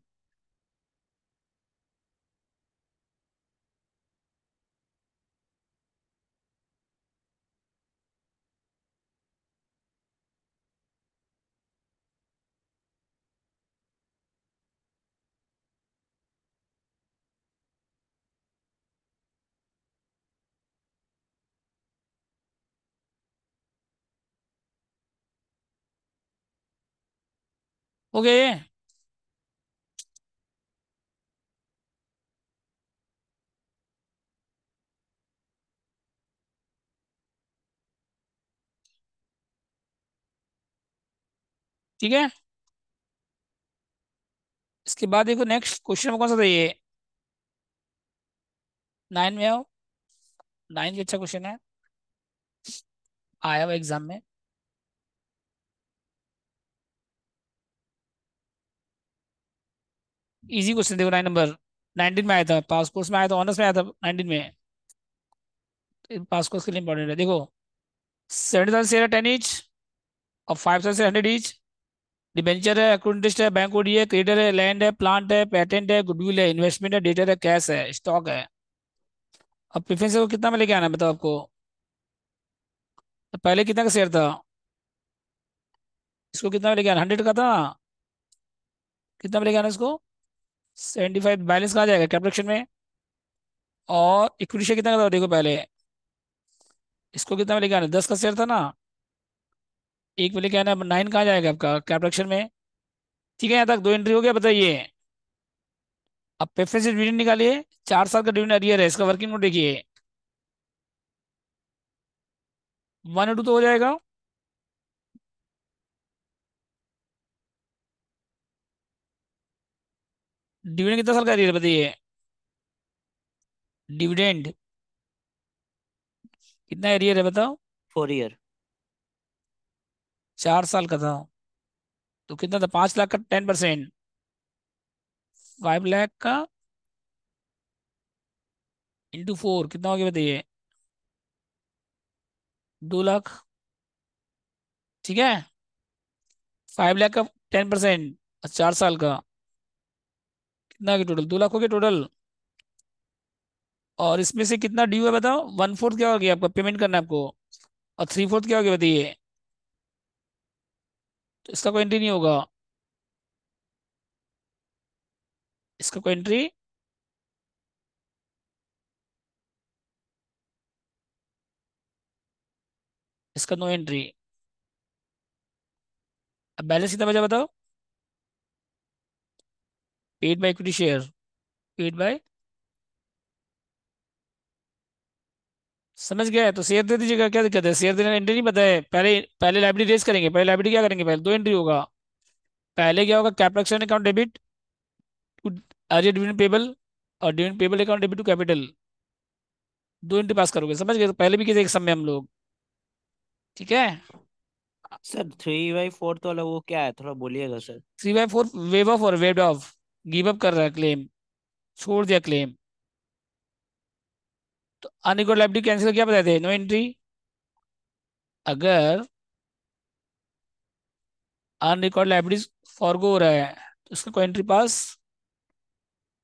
हो गया ये? ठीक है। इसके बाद देखो नेक्स्ट क्वेश्चन में कौन सा था ये? 9 में आओ। 9 भी अच्छा क्वेश्चन है, आया हुआ एग्जाम में। इजी क्वेश्चन देखो, 9 नंबर। 19 में आया था, पास कोर्स में आया था, ऑनर्स में आया था 19 में। पास कोर्स के लिए इंपॉर्टेंट है। देखो 70,000 शेयर 10 ईच और 5,000 शेयर 100 ईच। डिबेंचर है, accrued interest है, बैंक ओडी है, क्रेडिटर है, लैंड है, प्लांट है, पेटेंट है, गुडविल है, इन्वेस्टमेंट है, डेटर है, कैश है, स्टॉक है। अब प्रेफरेंस को कितना में लेके आना है बताओ आपको। तो पहले कितना का शेयर था, इसको कितना में लेके आना, 100 का था, कितना में लेके आना इसको, 75। बैलेंस कहाँ जाएगा, कैपिटल में। और इक्विटी शेयर कितना का था देखो पहले, इसको कितना में लेके आना, 10 का शेयर था ना, एक में लेके आना, 9 कहाँ जाएगा आपका, कैपिटल में। ठीक है, यहाँ तक 2 एंट्री हो गया, बताइए। अब प्रेफरेंस डिविडेंड निकालिए, 4 साल का डिविडेंड अरियर है, इसका वर्किंग नोट देखिए, 1 और 2 तो हो जाएगा। डिविडेंड कितना साल का अरियर है बताइए, डिविडेंड कितना एरियर है बताओ। 4 ईयर। 4 साल का था, तो कितना था, 5 लाख का 10%, 5 लाख का इंटू 4 कितना हो गया बताइए, 2 लाख। ठीक है, 5 लाख का 10%, 4 साल का कितना हो गया टोटल, 2 लाख हो गया टोटल। और इसमें से कितना ड्यू है बताओ, 1/4 क्या हो गया आपका, पेमेंट करना है आपको, और 3/4 क्या हो गया बताइए। तो इसका कोई एंट्री नहीं होगा, इसका कोई एंट्री, इसका नो एंट्री। अब बैलेंस कितना बचा बताओ, paid by equity share, paid by, समझ गया है तो शेयर दे दीजिएगा, क्या दिक्कत है, शेयर देने एंट्री नहीं पता है, पहले पहले लाइबिलिटी रेज करेंगे, पहले लाइबिलिटी क्या करेंगे, पहले 2 एंट्री होगा। पहले क्या होगा, कैपिटल अकाउंट डेबिट टू अर्जिट डिविडेंड पेबल, और dividend payable account debit to capital, 2 entry pass करोगे, समझ गए, तो पहले भी किए एक समय हम लोग। ठीक है, सर 3/4 वाला वो क्या है, थोड़ा बोलिएगा सर। 3/4 वेव ऑफ और वेव ऑफ, गिव अप कर रहा है क्लेम, छोड़ दिया क्लेम। तो अनरिकॉर्ड लाइबिलिटी कैंसिल क्या बताए थे, नो एंट्री। अगर अनरिकॉर्ड लाइबिलिटीज फॉरगो हो रहा है तो उसका कोई entry pass,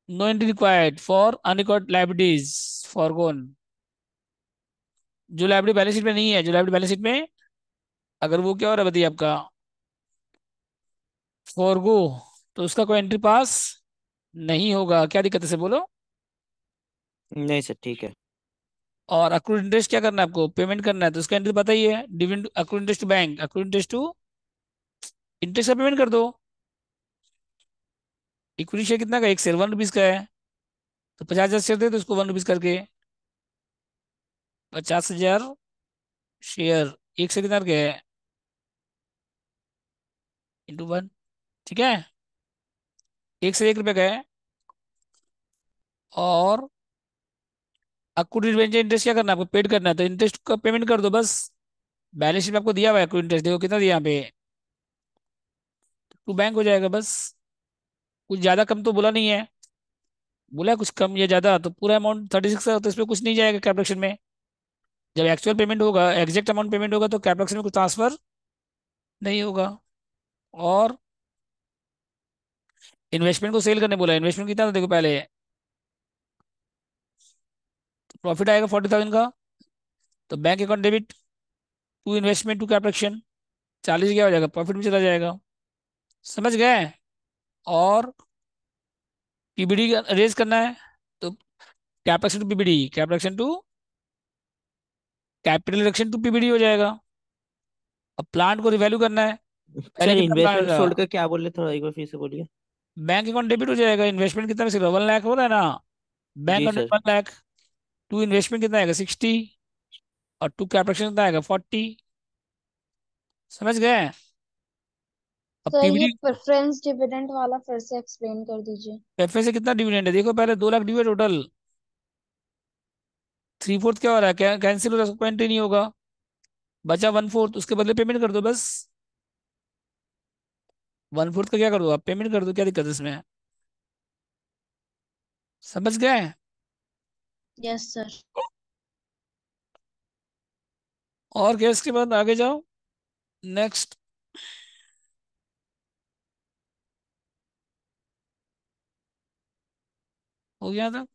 no entry required for unrecord liabilities forgone. जो लाइबिलिटी बैलेंस शीट में नहीं है, जो लाइबिलिटी बैलेंस शीट में, अगर वो क्या हो रहा है बताइए आपका, फॉरगो, तो उसका कोई एंट्री पास नहीं होगा, क्या दिक्कत है से बोलो। नहीं सर, ठीक है। और अक्रूड इंटरेस्ट क्या करना है आपको, पेमेंट करना है, तो उसका एंट्री पता ही है, dividend accrued interest to bank, accrued interest to, interest का पेमेंट कर दो। इक्विटी शेयर कितना का, एक शेयर 1 रुपीज का है, तो 50,000 शेयर दे तो उसको 1 रुपीज करके, 50,000 शेयर, एक से कितना के है, इंटू 1। ठीक है, एक से 1 रुपए का है। और अक्रूड डिबेंचर इंटरेस्ट क्या करना है आपको, पेड करना है, तो इंटरेस्ट का पेमेंट कर दो बस। बैलेंस शीट में आपको दिया हुआ है अक्रूड इंटरेस्ट, देखो कितना दिया यहाँ पे, टू बैंक हो जाएगा बस। कुछ ज्यादा कम तो बोला नहीं है, बोला है कुछ कम या ज्यादा, तो पूरा अमाउंट 36 है, तो इसमें कुछ नहीं जाएगा कैपिटल में। जब एक्चुअल पेमेंट होगा, एग्जैक्ट अमाउंट पेमेंट होगा, तो कैपिटल में कुछ ट्रांसफर नहीं होगा। और इन्वेस्टमेंट को सेल करने बोला, इन्वेस्टमेंट कितना था देखो पहले, प्रॉफिट आएगा 40,000 का, तो bank account debit to investment to capital, 40 क्या हो जाएगा, प्रॉफिट में चला जाएगा, समझ गए। और पीबीडी रेज करना है, तो capital to PBD, capital to capital reduction to PBD हो जाएगा। अब प्लांट को रिवैल्यू करना है, पहले सर कितना प्लांट इन्वेस्टमेंट था, सोल्ड का क्या बोले, थोड़ा एक बार फिर से बोलिए। बैंक अकाउंट डेबिट हो जाएगा, इन्वेस्टमेंट कितना में 1 लाख हो रहा है ना, बैंक जी account sir. 1 lakh, to investment कितना आएगा 60, और टू कैपिटल कितना आएगा 40, समझ गए। अब सर ये पीबीडी, प्रेफरेंस डिविडेंड वाला फिर से एक्सप्लेन कर दीजिए। एफए से कितना डिविडेंड है देखो पहले, 2 लाख ड्यू है टोटल, 3/4 क्या हो रहा है, कैंसिल हो रहा है, उसको एंट्री नहीं होगा, बचा 1/4, उसके बदले पेमेंट कर दो बस। 1/4 का क्या कर दो आप, पेमेंट कर दो, क्या दिक्कत है इसमें, समझ गए। Yes sir. और क्या इसके बाद आगे जाओ, नेक्स्ट। हो गया था।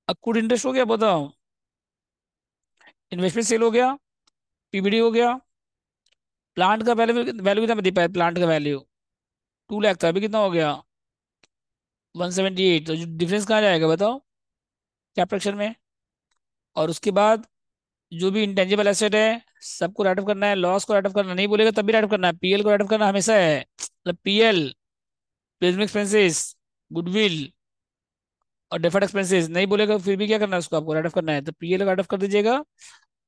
अक्रूड इंटरेस्ट हो गया, बताओ। इन्वेस्टमेंट सेल हो गया। पीबीडी हो गया। प्लांट का वैल्यू वैल्यू कितना दे पाया, प्लांट का वैल्यू 2 लाख था, अभी कितना हो गया 178। तो जो डिफरेंस कहाँ जाएगा बताओ, कैपिटल में। और उसके बाद जो भी इंटेंजिबल एसेट है सबको राइट ऑफ करना है, लॉस को राइट ऑफ करना नहीं बोलेगा तब भी राइट ऑफ करना है, पीएल को राइट ऑफ करना हमेशा है, मतलब पीएल, प्लेसमेंट एक्सपेंसेस, गुडविल और डेफर्ड एक्सपेंसेस नहीं बोलेगा फिर भी क्या करना है, उसको आपको राइट ऑफ करना है, तो पीएल राइट ऑफ कर दीजिएगा।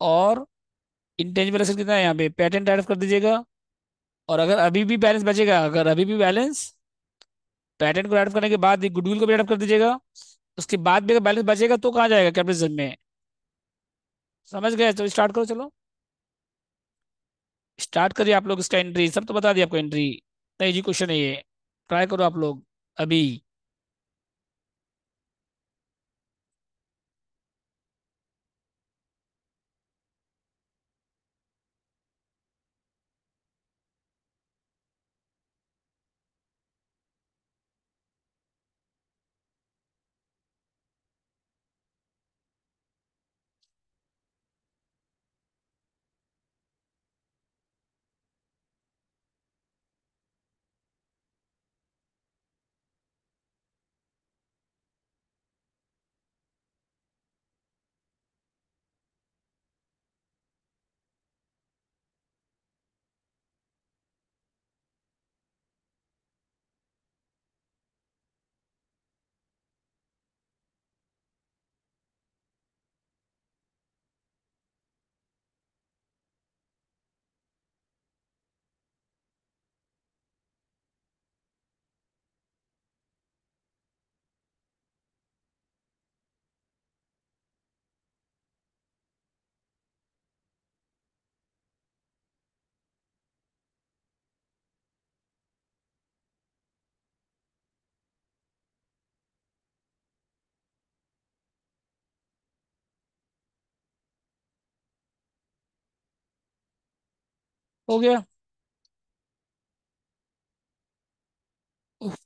और इंटेंजिबल एसेट कितना है यहाँ पे, पेटेंट राइट ऑफ कर दीजिएगा। और अगर अभी भी बैलेंस बचेगा, अगर अभी भी बैलेंस, पेटेंट को राइट ऑफ करने के बाद गुडविल को भी राइट ऑफ कर दीजिएगा। उसके बाद भी अगर बैलेंस बचेगा तो कहाँ जाएगा, कैपिटल में। समझ गए, तो स्टार्ट करो चलो। स्टार्ट करिए आप लोग, इसका एंट्री सब तो बता दिया आपको, एंट्री इतना इजी क्वेश्चन है ये, ट्राई करो आप लोग अभी। हो गया। उफ,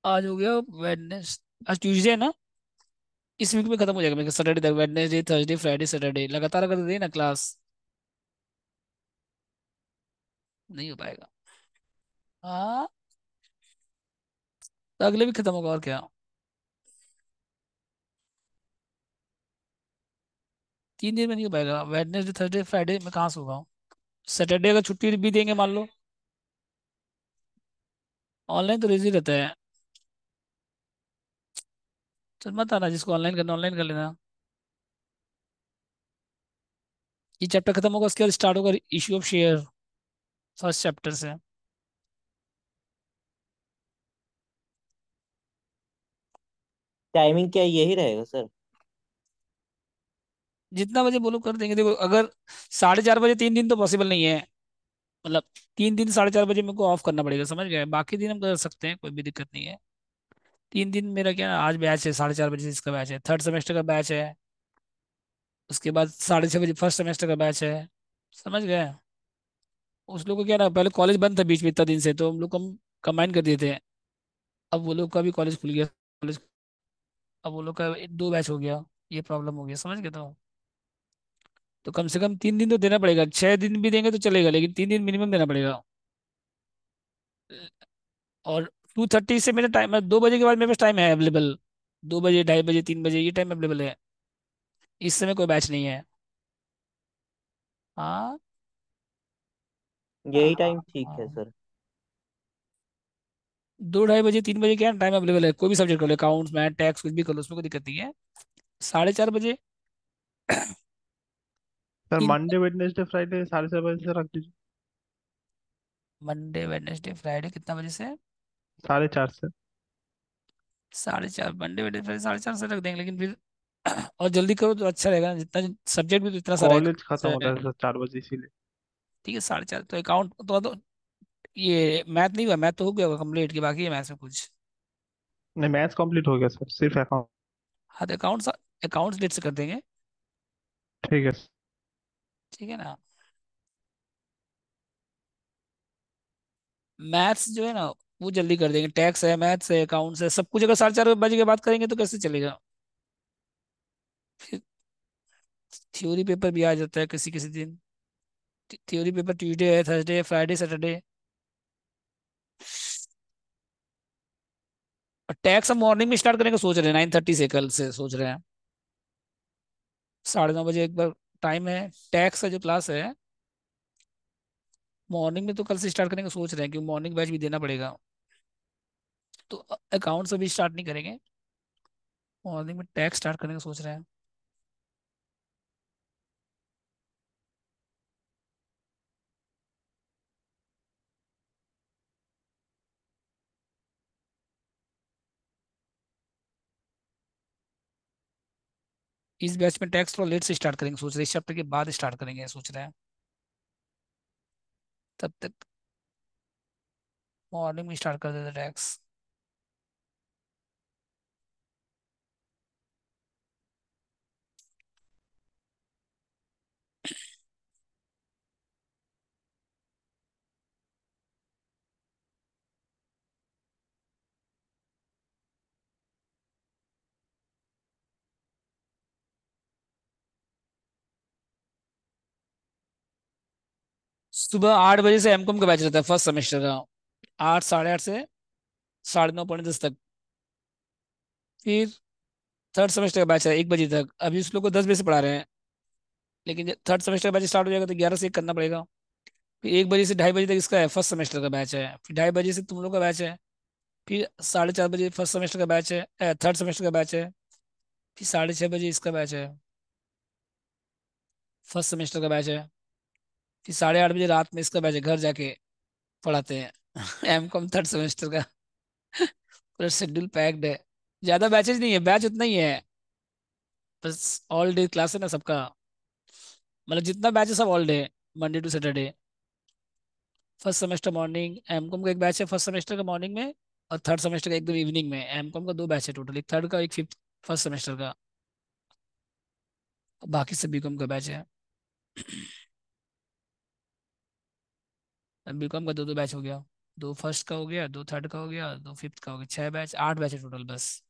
आज हो गया वेडनेस, आज ट्यूसडे है ना, इस वीक में खत्म हो जाएगा मेरे सैटरडे तक, वेडनेसडे थर्सडे फ्राइडे सैटरडे लगातार अगर दे ना क्लास, नहीं हो पाएगा। हाँ, तो अगले भी खत्म होगा और क्या। 3 दिन में नहीं हो पाएगा, वेडनेसडे थर्सडे फ्राइडे में कहाँ से होगा। सैटरडे अगर छुट्टी भी देंगे मान लो, ऑनलाइन तो इजी रहता है। चल मत आना, जिसको ऑनलाइन करना ऑनलाइन कर लेना। ये चैप्टर खत्म होगा उसके बाद स्टार्ट होगा issue of share, first chapter से। टाइमिंग क्या यही रहेगा सर? जितना बजे बोलो कर देंगे, देखो अगर 4:30 बजे 3 दिन तो पॉसिबल नहीं है, मतलब 3 दिन 4:30 बजे मेरे को ऑफ करना पड़ेगा, समझ गए, बाकी दिन हम कर सकते हैं, कोई भी दिक्कत नहीं है। 3 दिन मेरा क्या है, आज बैच है 4:30 बजे से, इसका बैच है, थर्ड सेमेस्टर का बैच है। उसके बाद 6:30 बजे फर्स्ट सेमेस्टर का बैच है, समझ गए। उस लोग को क्या ना, पहले कॉलेज बंद था बीच में इतना दिन से, तो हम लोग कम कंबाइन कर दिए थे। अब वो लोग का भी कॉलेज खुल गया, कॉलेज, अब वो लोग का 2 बैच हो गया, ये प्रॉब्लम हो गया, समझ गए। तो कम से कम 3 दिन तो देना पड़ेगा, 6 दिन भी देंगे तो चलेगा, लेकिन 3 दिन मिनिमम देना पड़ेगा। और 2:30 से मेरा टाइम, 2 बजे के बाद मेरे पास टाइम है अवेलेबल, 2 बजे 2:30 बजे 3 बजे ये टाइम अवेलेबल है, इस समय कोई बैच नहीं है। हाँ। यही टाइम ठीक है हाँ, सर। 2 2:30 बजे 3 बजे क्या टाइम अवेलेबल है, कोई भी सब्जेक्ट कर लो, अकाउंट्स मैथ टैक्स कुछ भी कर लो, उसमें कोई दिक्कत नहीं है। 4:30 बजे सर तीन मंडे वेडनेसडे फ्राइडे 4:30 से रख दीजिए। मंडे वेडनेसडे फ्राइडे कितना बजे से, 4:30 से। 4:30, मंडे वेडनेसडे फ्राइडे 4:30 से रख देंगे, लेकिन फिर और जल्दी करो तो अच्छा रहेगा, जितना सब्जेक्ट भी तो इतना सारा कॉलेज खत्म है। होता है सर 4 बजे इसीलिए। ठीक है 4:30 तो अकाउंट तो ये मैथ नहीं हुआ, मैथ तो हो गया होगा कंप्लीट, की बाकी है मैथ में कुछ। नहीं, मैथ्स कंप्लीट हो गया सर, सिर्फ अकाउंट। हाँ तो अकाउंट्स, अकाउंट्स डेट से कर देंगे। ठीक है सर। ठीक है ना। मैथ्स जो है ना वो जल्दी कर देंगे, टैक्स है, मैथ्स है, अकाउंट्स है, सब कुछ अगर 4:30 बजे के बाद करेंगे तो कैसे चलेगा। फिर थ्योरी पेपर भी आ जाता है किसी किसी दिन। थ्योरी पेपर ट्यूसडे है, थर्सडे है, फ्राइडे, सैटरडे। और टैक्स हम मॉर्निंग में स्टार्ट करने का सोच रहे हैं, 9:30 से, कल से सोच रहे हैं। 9:30 बजे एक बार टाइम है। टैक्स का जो क्लास है मॉर्निंग में, तो कल से स्टार्ट करने का सोच रहे हैं क्योंकि मॉर्निंग बैच भी देना पड़ेगा। तो अकाउंट से भी स्टार्ट नहीं करेंगे, मॉर्निंग में टैक्स स्टार्ट करने का सोच रहे हैं। इस बैच में टैक्स थोड़ा लेट से स्टार्ट करेंगे सोच रहे हैं, इस चैप्टर के बाद स्टार्ट करेंगे सोच रहे हैं। तब तक मॉर्निंग में स्टार्ट कर देते टैक्स। सुबह 8 बजे से एमकॉम का बैच रहता है फर्स्ट सेमेस्टर का, 8, 8:30 से 9:30 पौने 10 तक। फिर थर्ड सेमेस्टर का बैच है 1 बजे तक, अभी उस लोग को 10 बजे से पढ़ा रहे हैं। लेकिन जब थर्ड सेमेस्टर का बैच स्टार्ट हो जाएगा तो 11 से 1 करना पड़ेगा। फिर 1 बजे से 2:30 बजे तक इसका है, फर्स्ट सेमेस्टर का बैच है। फिर 2:30 बजे से तुम लोग का बैच है। फिर 4:30 बजे फर्स्ट सेमेस्टर का बैच है, थर्ड सेमेस्टर का बैच है। फिर 6:30 बजे इसका बैच है, फर्स्ट सेमेस्टर का बैच है। फिर 8:30 बजे रात में इसका बैच है, घर जाके पढ़ाते हैं एमकॉम थर्ड सेमेस्टर का। पूरा शेड्यूल पैक्ड है। ज्यादा बैचेज नहीं है, बैच उतना ही है, बस ऑल डे क्लास है ना सबका। मतलब जितना बैच है सब all day, Monday to Saturday. First semester morning, MCom का एक बैच है फर्स्ट सेमेस्टर का मॉर्निंग में, और थर्ड सेमेस्टर का एकदम इवनिंग में। एमकॉम का 2 बैच है टोटल, एक थर्ड का, एक फिफ्थ, फर्स्ट सेमेस्टर का। बाकी सब बीकॉम का बैच है। बीकॉम का 2-2 बैच हो गया, 2 फर्स्ट का हो गया, 2 थर्ड का हो गया, 2 फिफ्थ का हो गया, 6 बैच, 8 बैच है टोटल बस।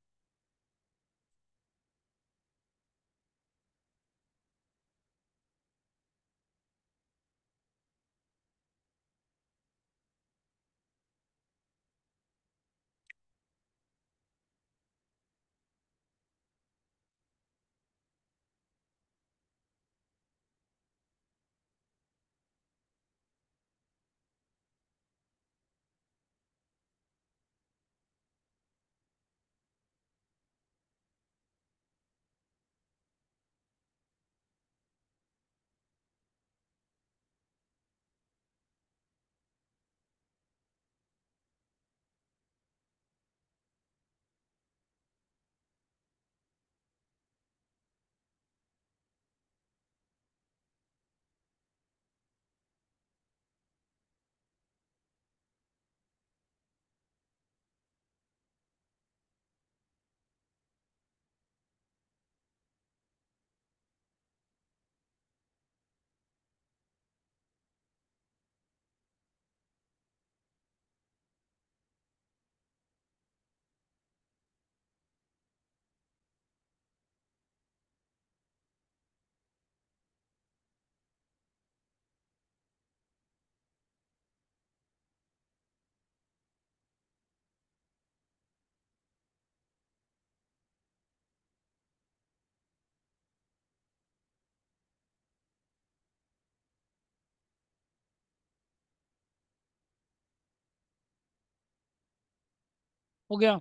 हो गया।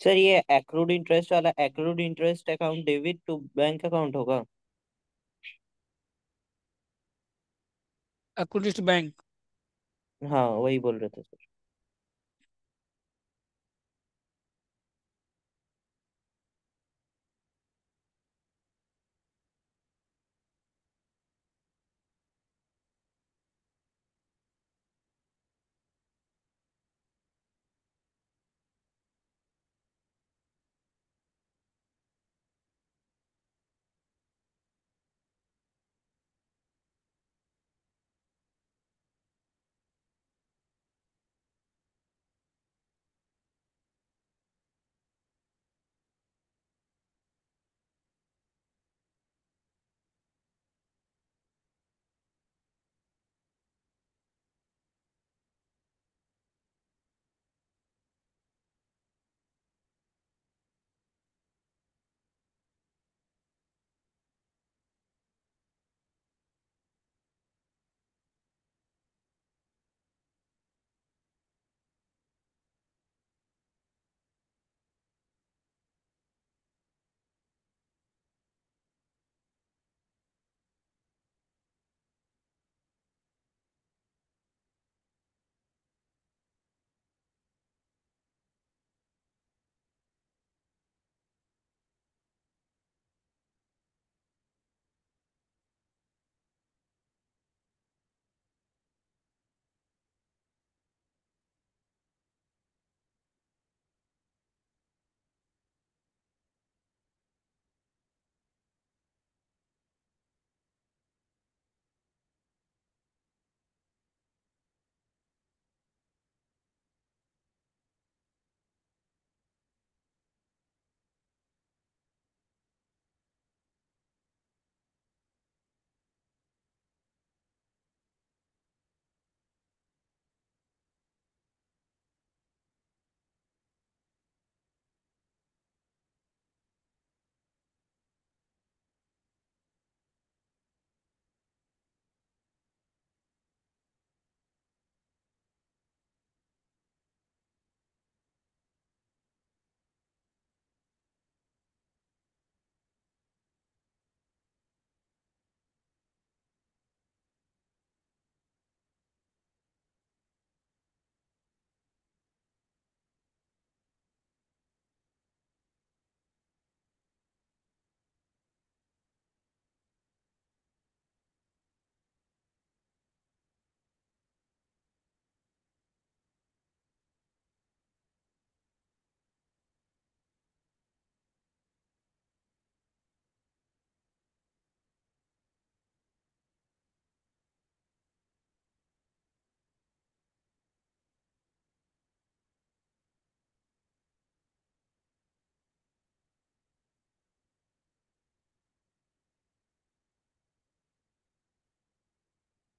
सर ये एक्रूड इंटरेस्ट वाला accrued interest account debit to bank account होगा। Accrued bank. हाँ वही बोल रहे थे सर।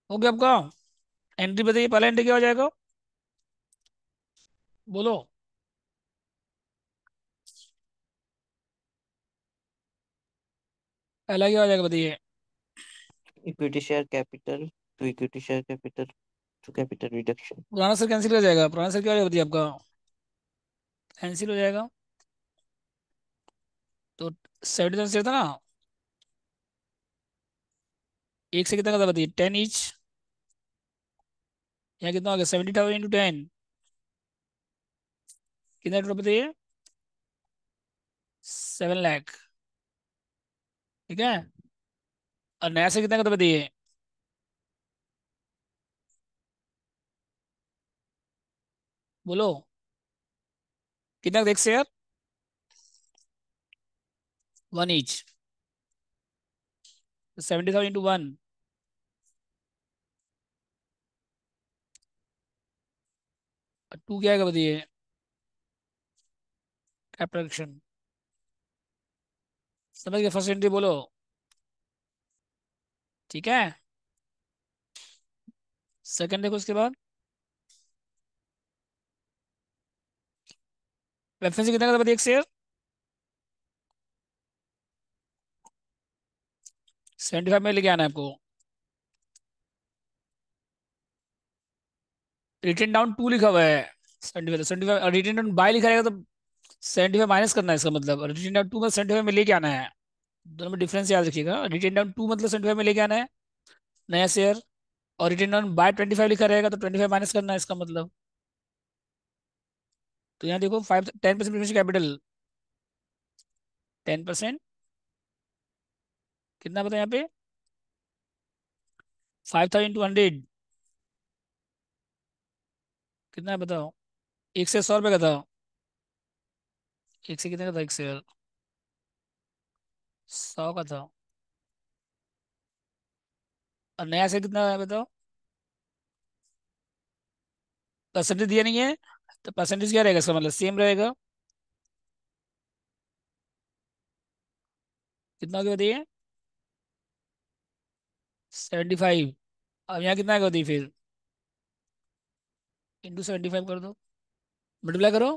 हो गया आपका? एंट्री बताइए, पहला एंट्री क्या हो जाएगा? बोलो। पहला क्या हो जाएगा बताइए? Equity share capital to equity share capital to capital reduction. पुराना सर कैंसिल हो जाएगा, पुराना सर क्या हो जाएगा बताइए आपका? कैंसिल हो जाएगा। तो 70,000 था ना, एक से कितना का था बताइए? 10 ईच। यहाँ कितना हो गया? 70,000 × 10, कितना टोटल बताइए? 7 लाख। ठीक है। और नया से कितना का था बताइए? बोलो। कितना का था एक शेयर? 1 ईच। 70,000 × 1। 2 क्या आएगा बताइए? कैपिटल। समझ गए? फर्स्ट एंट्री बोलो। ठीक है। सेकंड देखो उसके बाद। रेफरेंस कितना का था बताइए एक शेयर? 75 में लेके आना है आपको। रिटर्न डाउन 2 लिखा हुआ है। 75 75, और रिटर्न डाउन बाय लिखा रहेगा तो 75 माइनस करना है इसका मतलब, रिटेन डाउन 2 में 75 में लेके आना है। दोनों में डिफरेंस याद रखिएगा, रिटेन डाउन 2 मतलब 75 में लेके आना है नया शेयर, और रिटेन डाउन बाय 25 लिखा रहेगा तो 25 माइनस करना है इसका मतलब। तो यहाँ देखो 10% प्रेफरेंस कैपिटल, 10%, कितना बताया यहाँ पे, 5200, कितना है बताओ, एक से 100 रुपये का था, एक से कितने का था एक शेयर, 100 का था, और नया शेयर कितना है बताओ, परसेंटेज दिया नहीं है, तो परसेंटेज क्या रहेगा इसका मतलब, सेम रहेगा, कितना क्या बताइए, 75। अब यहाँ कितना का होती है फिर, इंटू 75 कर दो, मल्टीप्लाई करो,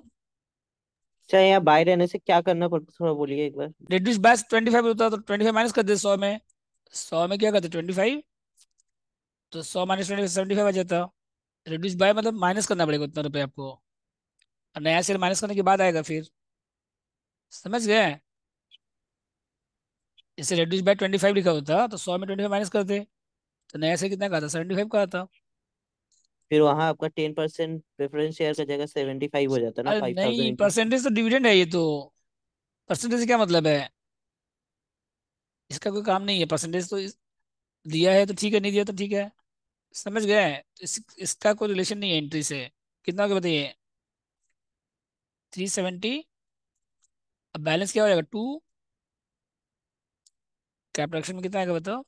अच्छा, यहाँ बाय रहने से क्या करना पड़ता, थोड़ा बोलिए एक बार। रिड्यूस बाय 25 होता है तो 25 माइनस कर दे 100 में, 100 में क्या करते 25, तो 100 माइनस 25 75 आ जाता। रिड्यूस बाय मतलब माइनस करना पड़ेगा उतना रुपये आपको, और नया शेयर माइनस करने के बाद आएगा फिर, समझ गए। जैसे रिड्यूस बाय 25 लिखा होता तो 100 में 25 माइनस करते, तो नया शेयर कितना का था, 75 का आता। फिर वहां आपका 10% प्रेफरेंस शेयर का जगह 75 हो जाता ना, अरे 5000 नहीं, इंटू। परसेंटेज तो डिविडेंड है ये तो, परसेंटेज से क्या मतलब है, इसका कोई काम नहीं है, परसेंटेज तो दिया है तो ठीक है, नहीं दिया तो ठीक है, समझ गए। इसका कोई रिलेशन नहीं है एंट्री से। कितना हो गया बताइए, 370, अब बैलेंस क्या हो जाएगा 2, कैपिटल में कितना आएगा बताओ,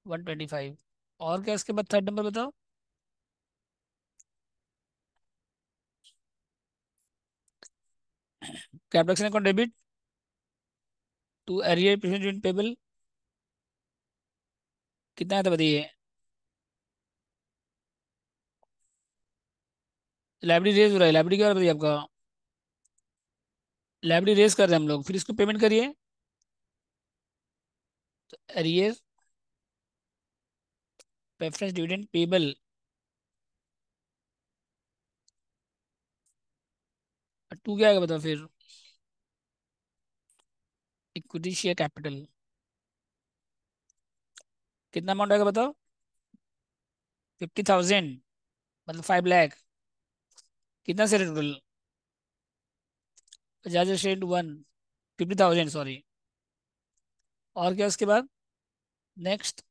125। और क्या इसके बाद थर्ड नंबर बताओ, capital account debit to arrear present payable, कितना है तो बताइए, लाइब्रेरी रेज हो रहा है, लाइब्रेरी क्या हो रहा है बताइए आपका, लाइब्रेरी रेज कर रहे हैं हम लोग, फिर इसको पेमेंट करिए, तो arrear preference dividend payable, to क्या आएगा बताओ फिर, इक्विटी शेयर कैपिटल, कितना अमाउंट आएगा बताओ, 50,000 मतलब 5 लाख, कितना शेयर टोटल, 50,000 इंटू 1, 50,000 सॉरी, और क्या उसके बाद, नेक्स्ट,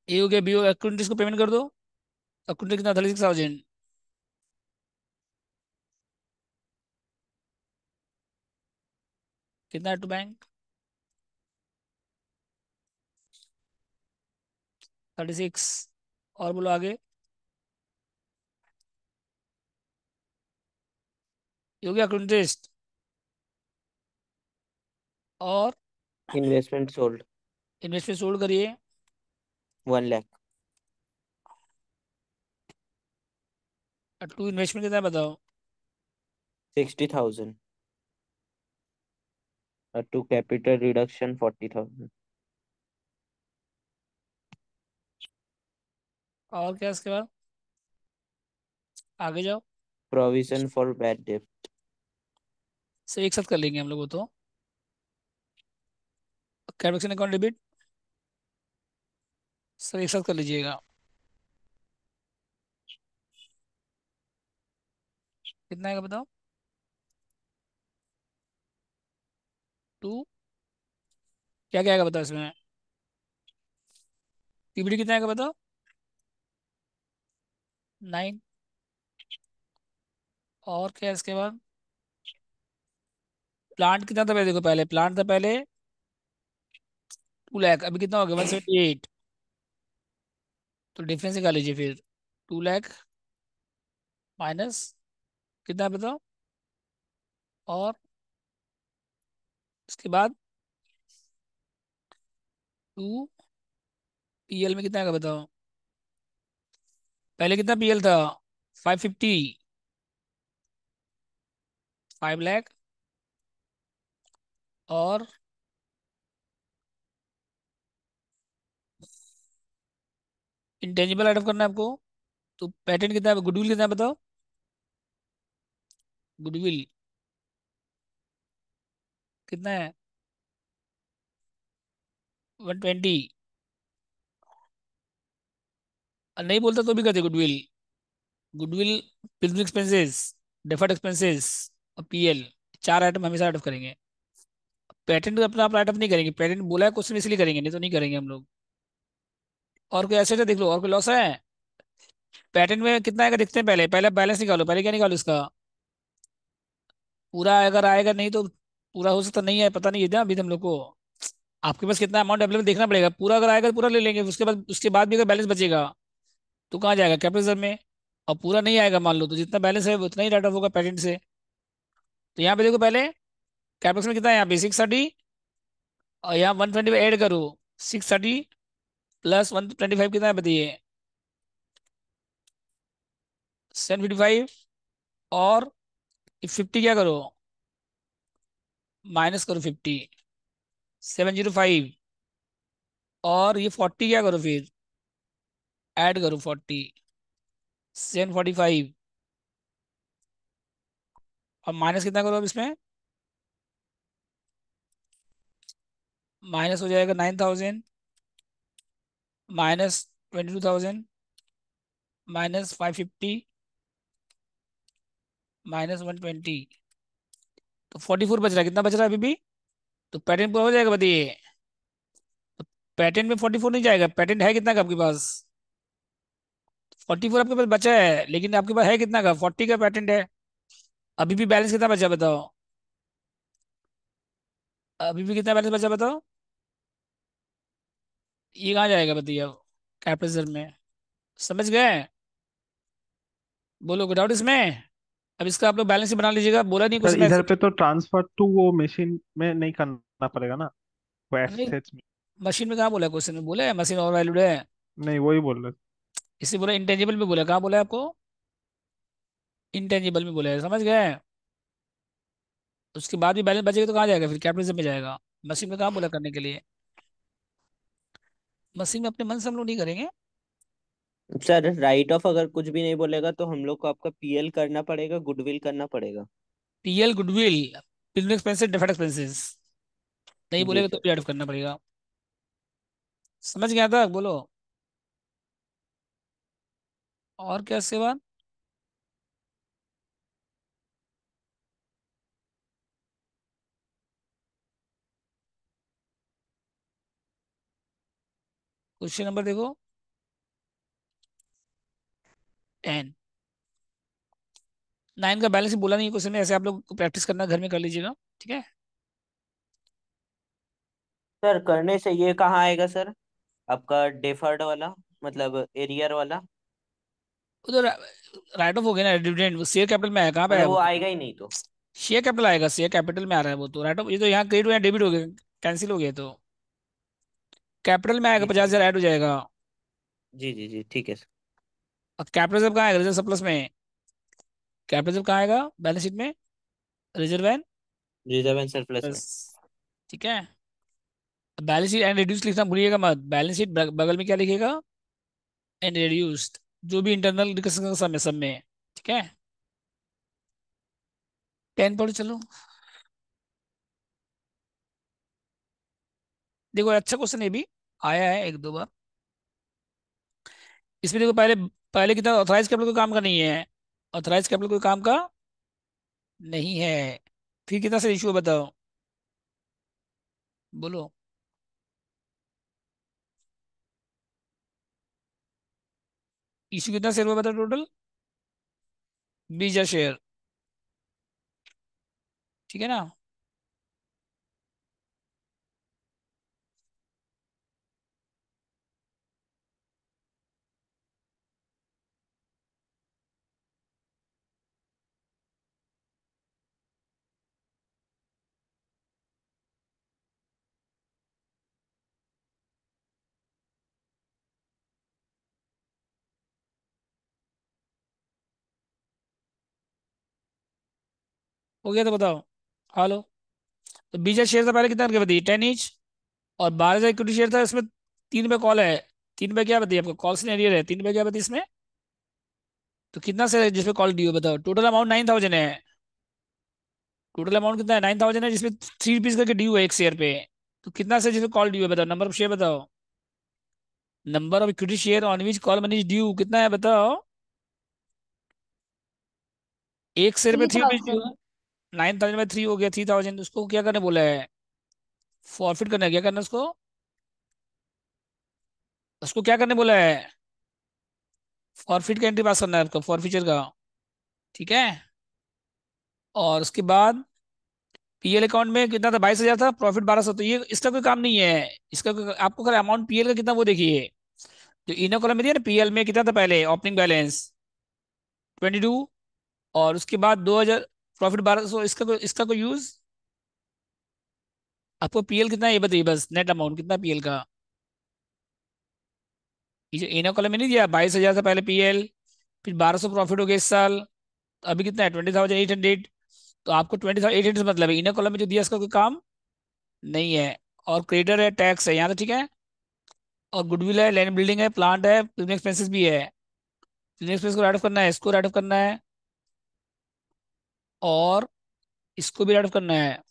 ए हो गया, बी हो गया, अकाउंट को पेमेंट कर दो, अकाउंट कितना 36,000, कितना है टू बैंक, 36, और बोलो आगे, ये हो गया अकाउंट टेस्ट, और इन्वेस्टमेंट सोल्ड इन्वेस्टमेंट सोल्ड करिए, 1 लाख। और टू इन्वेस्टमेंट कितना है बताओ, 60,000 और टू कैपिटल रिडक्शन 40,000। और क्या इसके बाद, आगे जाओ, प्रोविजन फॉर बैड डेट। सब एक साथ कर लेंगे हम लोग वो तो, कैपिटल अकाउंट डेबिट सब एक साथ कर लीजिएगा, कितना आएगा बताओ, टू, क्या क्या आएगा बताओ इसमें, पीबीडी कितना आएगा बताओ, 9, और क्या है इसके बाद, प्लांट कितना था पहले देखो, पहले प्लांट था पहले 2 लाख, अभी कितना हो गया 178, तो डिफरेंस निकाल लीजिए फिर, 2 लाख माइनस, कितना है बताओ, और उसके बाद 2, पीएल में कितना आएगा बताओ, पहले कितना पीएल था, 550, 5 लाख, और इंटेंजिबल राइट ऑफ करना है आपको। तो पेटेंट कितना है, गुडविल कितना है बताओ। गुडविल कितना है, 120। नहीं बोलता तो भी करते goodwill. Goodwill, business expenses, deferred expenses और पीएल, चार आइटम हमेशा राइट ऑफ करेंगे। पेटेंट अपना आप राइट ऑफ नहीं करेंगे, पेटेंट बोला है क्वेश्चन इसलिए करेंगे, नहीं तो नहीं करेंगे हम लोग। और कोई एसेट है देख लो, और कोई लॉस है। पेटेंट में कितना आएगा देखते हैं, पहले पहले बैलेंस निकालो, पहले क्या निकालो इसका, पूरा अगर आएगा, नहीं तो पूरा हो सकता नहीं है, पता नहीं है ना अभी हम लोग को। आपके पास कितना अमाउंट अवेलेबल देखना पड़ेगा, पूरा अगर आएगा तो पूरा ले लेंगे, उसके बाद भी अगर बैलेंस बचेगा तो कहाँ जाएगा, कैपिटल रिजर्व में। और पूरा नहीं आएगा मान लो, तो जितना बैलेंस है उतना ही राइट ऑफ होगा पेटेंट से। तो यहाँ पे देखो पहले कैपिटल में कितना है, यहाँ पे 630, और यहाँ 125 ऐड करो। 630 प्लस 125 कितना है बताइए, 755। और 50 क्या करो, माइनस करो 50, 705। और ये 40 क्या करो फिर, ऐड करो 40, 745। और माइनस कितना करो अब इसमें, माइनस हो जाएगा 9000, माइनस 22,000, माइनस 550, माइनस 120। तो 44 बच रहा है, कितना बच रहा है अभी भी। तो पैटर्न पूरा हो जाएगा बताइए। तो पैटर्न में 44 नहीं जाएगा, पैटर्न है कितना का आपके पास, 44 आपके पास बचा है, लेकिन आपके पास है कितना का, 40 का पैटर्न है। अभी भी बैलेंस कितना बचा बताओ, अभी भी कितना बैलेंस बचा बताओ। ये कहाँ जाएगा बताइए अब, कैपिटल में। समझ गए, बोलो विदाउट इसमें। अब इसका आप लोग बैलेंस ही बना लीजिएगा, बोला नहीं कुछ सर में इधर ऐसे। पे तो ट्रांसफर टू वो मशीन में नहीं करना पड़ेगा ना, वो नहीं, एसेट्स में। मशीन में कहाँ बोला, क्वेश्चन में बोला है मशीन और वैल्यूड है। नहीं वही बोल रहे इसी बोला इंटेंजिबल में बोला, कहाँ बोला है आपको, इंटेंजिबल में बोला है, समझ गए। उसके बाद भी बैलेंस बचेगा तो कहाँ जाएगा फिर, कैपिटलिज्म में जाएगा। मशीन में कहाँ बोला करने के लिए, मशीन में अपने मन से हम लोग नहीं करेंगे। सर राइट ऑफ अगर कुछ भी नहीं बोलेगा तो हम लोग को आपका पीएल करना पड़ेगा, गुडविल करना पड़ेगा। PL goodwill, business expenses, deferred expenses, नहीं जी बोलेगा तो सर। भी ऐड करना पड़ेगा। समझ गया था, बोलो। और क्या सेवा, क्वेश्चन नंबर देखो 10, 9 का बैलेंस बोला नहीं क्वेश्चन में, ऐसे आप लोग प्रैक्टिस करना घर में कर लीजिएगा, ठीक है। सर करने से ये कहाँ आएगा सर, आपका डेफर्ड वाला, मतलब एरियर वाला। उधर राइट ऑफ हो गया ना, डिविडेंड शेयर कैपिटल में आया, कहाँ पे आया मतलब वो वो तो, आएगा ही नहीं तो। शेयर कैपिटल आएगा, शेयर कैपिटल में आ रहा है वो तो, राइट ऑफ, ये तो यहाँ क्रेडिट हो गया, डेबिट हो गया, कैंसिल हो गया, तो कैपिटल में आएगा, जी पचास ठीक। हजार ऐड हो जाएगा। जी जी जी ठीक है सर। अब कैपिटल रिजर्व कहाँ आएगा, रिजर्व सरप्लस में। कैपिटल रिजर्व कहाँ आएगा बैलेंस शीट में, reserve and reserve and surplus में। बस, ठीक है। बैलेंस शीट एंड रिड्यूस लिखना भूलिएगा मत, बैलेंस शीट बगल में क्या लिखेगा, एंड रिड्यूस्ड, जो भी इंटरनल डिस्कशन का सब में, ठीक है। 10 पढ़ो चलो। देखो अच्छा क्वेश्चन ये भी आया है एक दो बार। इसमें देखो पहले, पहले की तरह ऑथराइज कैपिटल कोई काम का नहीं है, ऑथराइज कैपिटल कोई काम का नहीं है। फिर कितना सा इशू है बताओ, बोलो। इशू कितना शेयर हुआ बताओ टोटल, 20,000 शेयर, ठीक है ना। हो गया तो बताओ, हालो। तो 20,000 शेयर था पहले, कितना करके बताइए, 10 ईच। और 12,000 इक्विटी शेयर था, इसमें 3 रुपये कॉल है, तीन बाय क्या बताइए आपको, कॉल सिनेरियो है, तीन बाय क्या बताइए इसमें। तो कितना से जिसपे कॉल ड्यू है बताओ, टोटल अमाउंट 9,000 है। टोटल अमाउंट कितना है, 9,000 है, जिसपे 3 रुपीज करके ड्यू है एक शेयर पे। तो कितना से जिसपे कॉल ड्यू है बताओ, नंबर ऑफ शेयर बताओ। Number of equity share on which call money is due कितना है बताओ। एक शेयर पे थ्री 3 रुपीज ड्यू थाउजेंड है। 9,000 में 3 हो गया, 3,000, उसको क्या करने बोला है, फॉरफिट करना है, क्या करना है उसको, उसको क्या करने बोला है, फॉरफिट का एंट्री पास करना है आपको, फॉरफीचर का। ठीक है। और उसके बाद पीएल अकाउंट में कितना था, 22,000 था, प्रॉफिट 1,200, तो ये इसका कोई काम नहीं है। आपको खाली अमाउंट पीएल का कितना वो देखिए, जो इनो कॉलम में दिया ना, पीएल में कितना था पहले ओपनिंग बैलेंस 22, और उसके बाद 2,000, प्रॉफिट 1,200, इसका कोई यूज। आपको पीएल कितना है ये बताइए, बस नेट अमाउंट कितना पीएल का। ये जो इनो कॉलम में नहीं दिया, 22,000 था पहले पीएल, फिर 1,200 प्रॉफिट हो गया इस साल, तो अभी कितना है 20,800। तो आपको 20,800 मतलब है, इनर कॉलम में जो दिया इसका कोई काम नहीं है। और क्रेडिटर है, टैक्स है यहाँ तो ठीक है। और गुडविल है, लैंड बिल्डिंग है, प्लांट है, बिजनेस एक्सपेंसेस भी है। बिजनेस एक्सपेंस को राइट ऑफ करना है, इसको राइट ऑफ करना है, और इसको भी राइट ऑफ करना है,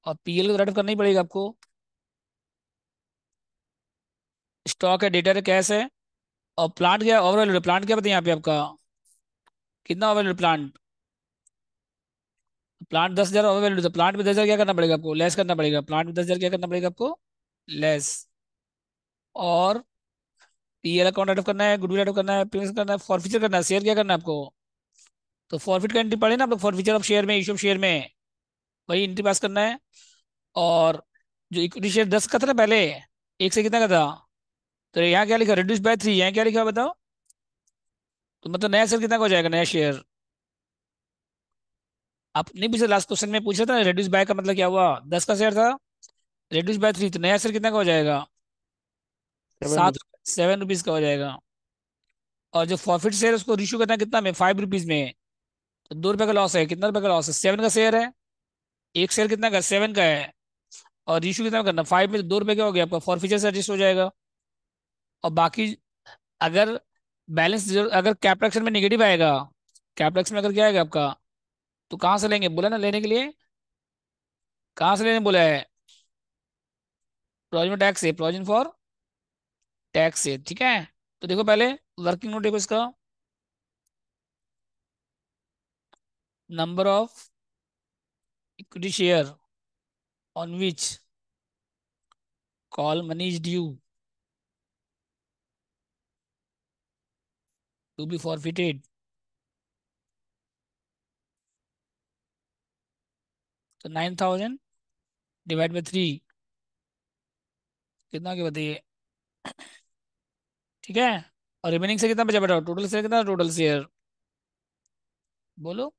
और पीएल को राइट ऑफ करना ही पड़ेगा आपको। स्टॉक है, डेटा है, कैश है, और प्लांट क्या, ओवरऑल प्लांट क्या बताइए यहाँ पे आपका, कितना ओवरऑल प्लांट। प्लांट 10,000 ओवरऑल, तो प्लांट में 10,000 क्या करना पड़ेगा आपको, लेस करना पड़ेगा, प्लांट में 10,000 क्या करना पड़ेगा आपको, लेस। और पीएल अकाउंट राइट ऑफ करना है, गुडविल राइट ऑफ करना है, पेमेंट करना है, फॉरफीचर करना है, शेयर क्या करना है आपको। तो फॉरफिट का एंट्री पड़े ना आप लोग, फॉरफीचर ऑफ शेयर में, इशू ऑफ शेयर में, वही एंट्री पास करना है। और जो इक्विटी शेयर 10 का था ना पहले, एक से कितना का था, तो यहाँ क्या लिखा, रिड्यूस बाय 3, यहाँ क्या लिखा बताओ। तो मतलब नया शेयर कितना का हो जाएगा, नया शेयर। आप नहीं पूछे, लास्ट क्वेश्चन में पूछा था रिड्यूस बाय का मतलब क्या हुआ, 10 का शेयर था, रिड्यूस बाय 3, तो नया शेयर कितना का हो जाएगा, 7 7, 7 रुपीज का हो जाएगा। और जो फॉरफिट शेयर उसको इशू करना है कितना में, 5 रुपीज में। तो 2 रुपए का लॉस है, कितना रुपए का लॉस है, 7 का शेयर है, एक शेयर कितना का, 7 का है। और इशू कितना करना, 5 में, तो 2 रुपए क्या हो गया आपका, फॉरफीचर से एडजस्ट हो जाएगा। और बाकी अगर बैलेंस, अगर कैपिटल में निगेटिव आएगा, कैपिटल में अगर क्या आएगा आपका, तो कहाँ से लेंगे बोला ना लेने के लिए, कहाँ से लेने बोला है, प्रोविजन टैक्स से, प्रोविजन फॉर टैक्स से, ठीक है। तो देखो पहले वर्किंग नोट देखो इसका, number of equity share on which call money is due to be forfeited. तो 9,000 डिवाइड बाई 3, कितना के बताइए, ठीक है। और रिमेनिंग से कितना बचा, बताओ टोटल शेयर कितना, टोटल शेयर बोलो,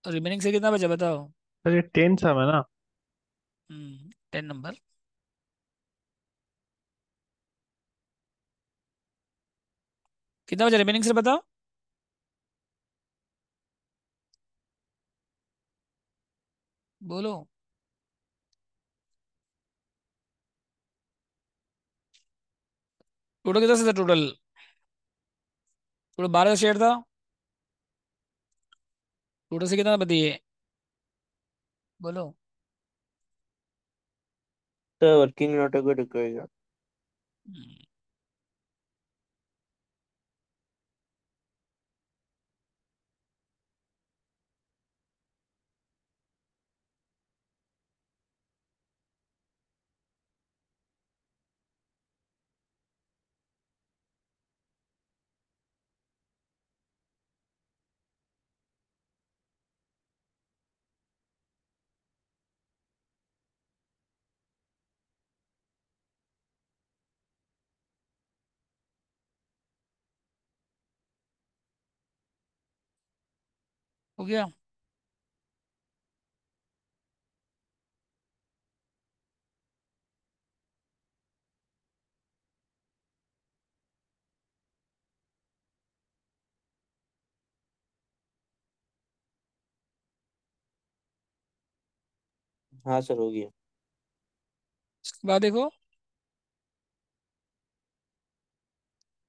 रिमेनिंग से कितना बचा बताओ। सर ये 10 सम है ना। 10 नंबर, कितना बचा रिमेनिंग से बताओ, बोलो। टोटल कितना से था, टोटल टोटल 12 का शेयर था, टोटल से कितना बताइए, बोलो। तो वर्किंग नोट को रुकेगा। हम्म, हो गया। हाँ सर, हो गया। इसके बाद देखो,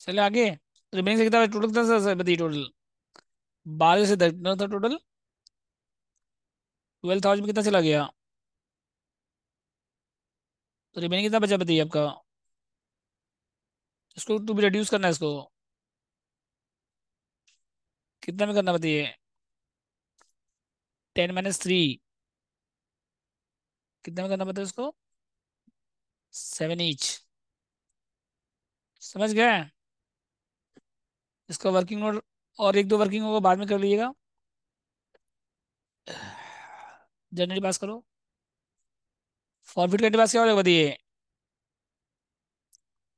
चले आगे। रिमेनिंग से कितना टोटल कितना था बताइए टोटल। 12 से 10 कितना था टोटल। 12,000 में कितना चला गया। तो रिमेनिंग कितना बचा बताइए आपका। इसको टू भी रिड्यूस करना है इसको। कितना में करना बताइए। 10 - 3 कितना में करना बताइए इसको। 7 ईच। समझ गए। इसका वर्किंग नोट और एक दो वर्किंग होगा बाद में कर लीजिएगा। जनरली पास करो। फॉरफिट करने के बाद क्या हो जाएगा बताइए।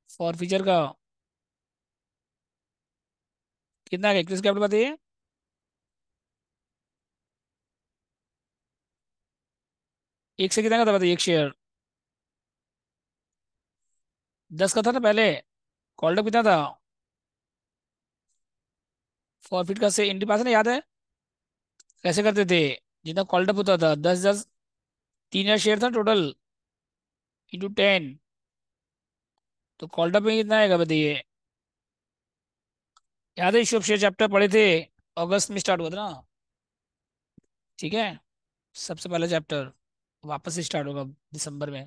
फॉर फीचर का कितना है इक्विटी कैपिटल बताइए। एक से कितना का था बताइए एक शेयर। 10 का था ना पहले। कॉल्ड अप कितना था। फॉरफिट का से इंडी पास है ना, याद है कैसे करते थे। जितना कॉल्ड अप होता था 10 10, 3,000 शेयर था टोटल, × 10। तो कॉल्ड अप में कितना आएगा बताइए। याद है इशू ऑफ शेयर चैप्टर पढ़े थे। अगस्त में स्टार्ट हुआ था ना। ठीक है। सबसे पहला चैप्टर वापस से स्टार्ट होगा दिसंबर में।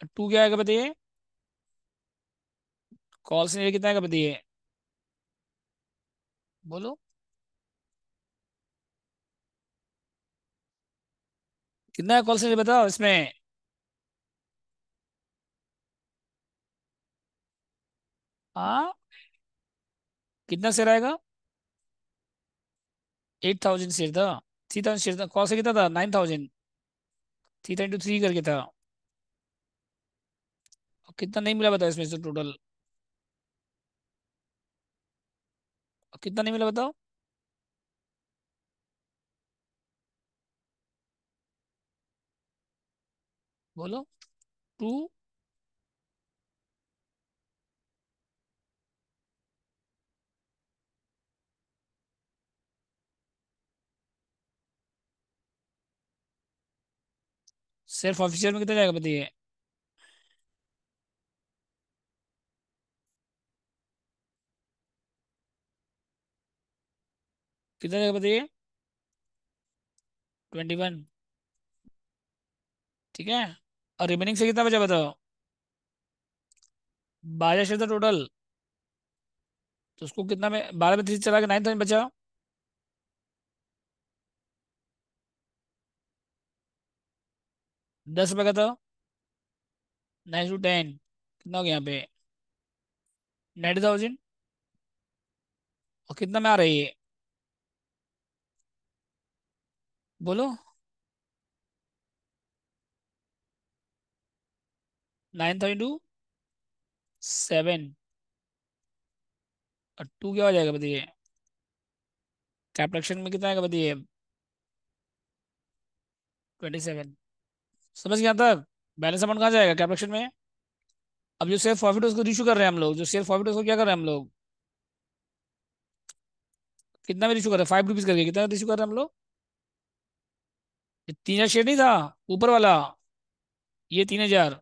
टू क्या आएगा बताइए। कॉल से कितना आएगा बताइए। बोलो। कितना है कॉल से बताओ इसमें। हाँ, कितना शेयर आएगा। 8,000 शेयर था। 3,000 शेयर था। कॉल से कितना था 9,000। 3 × 3 करके था। और कितना नहीं मिला बताओ इसमें से टोटल। कितना नहीं मिला बताओ। बोलो। टू। सिर्फ ऑफिशियल में कितना जाएगा बताइए। कितना जाएगा बताइए। 21। ठीक है। और रिमेनिंग से कितना बचा बताओ। 12 शेयर था टोटल। तो उसको कितना में 12 में 3 चला के 9,000 बचा। 10 रुपए का था। 9 × 10 कितना हो गया यहाँ पे। 90,000। और कितना में आ रही है। बोलो। 9,000 × 7। और टू क्या हो जाएगा बताइए। कैपिटल में कितना आएगा बताइए। 27। समझ गया तक। बैलेंस अमाउंट कहाँ जाएगा कैपिटल में। अब जो शेयर प्रॉफिट है उसको रिशू कर रहे हैं हम लोग। जो शेयर प्रॉफिट है उसको क्या कर रहे हैं हम लोग। कितना में रिशू कर रहे हैं 5 रुपीज करके। कितना रिशू कर रहे हैं हम लोग। ये 3,000 शेयर नहीं था ऊपर वाला। ये 3,000।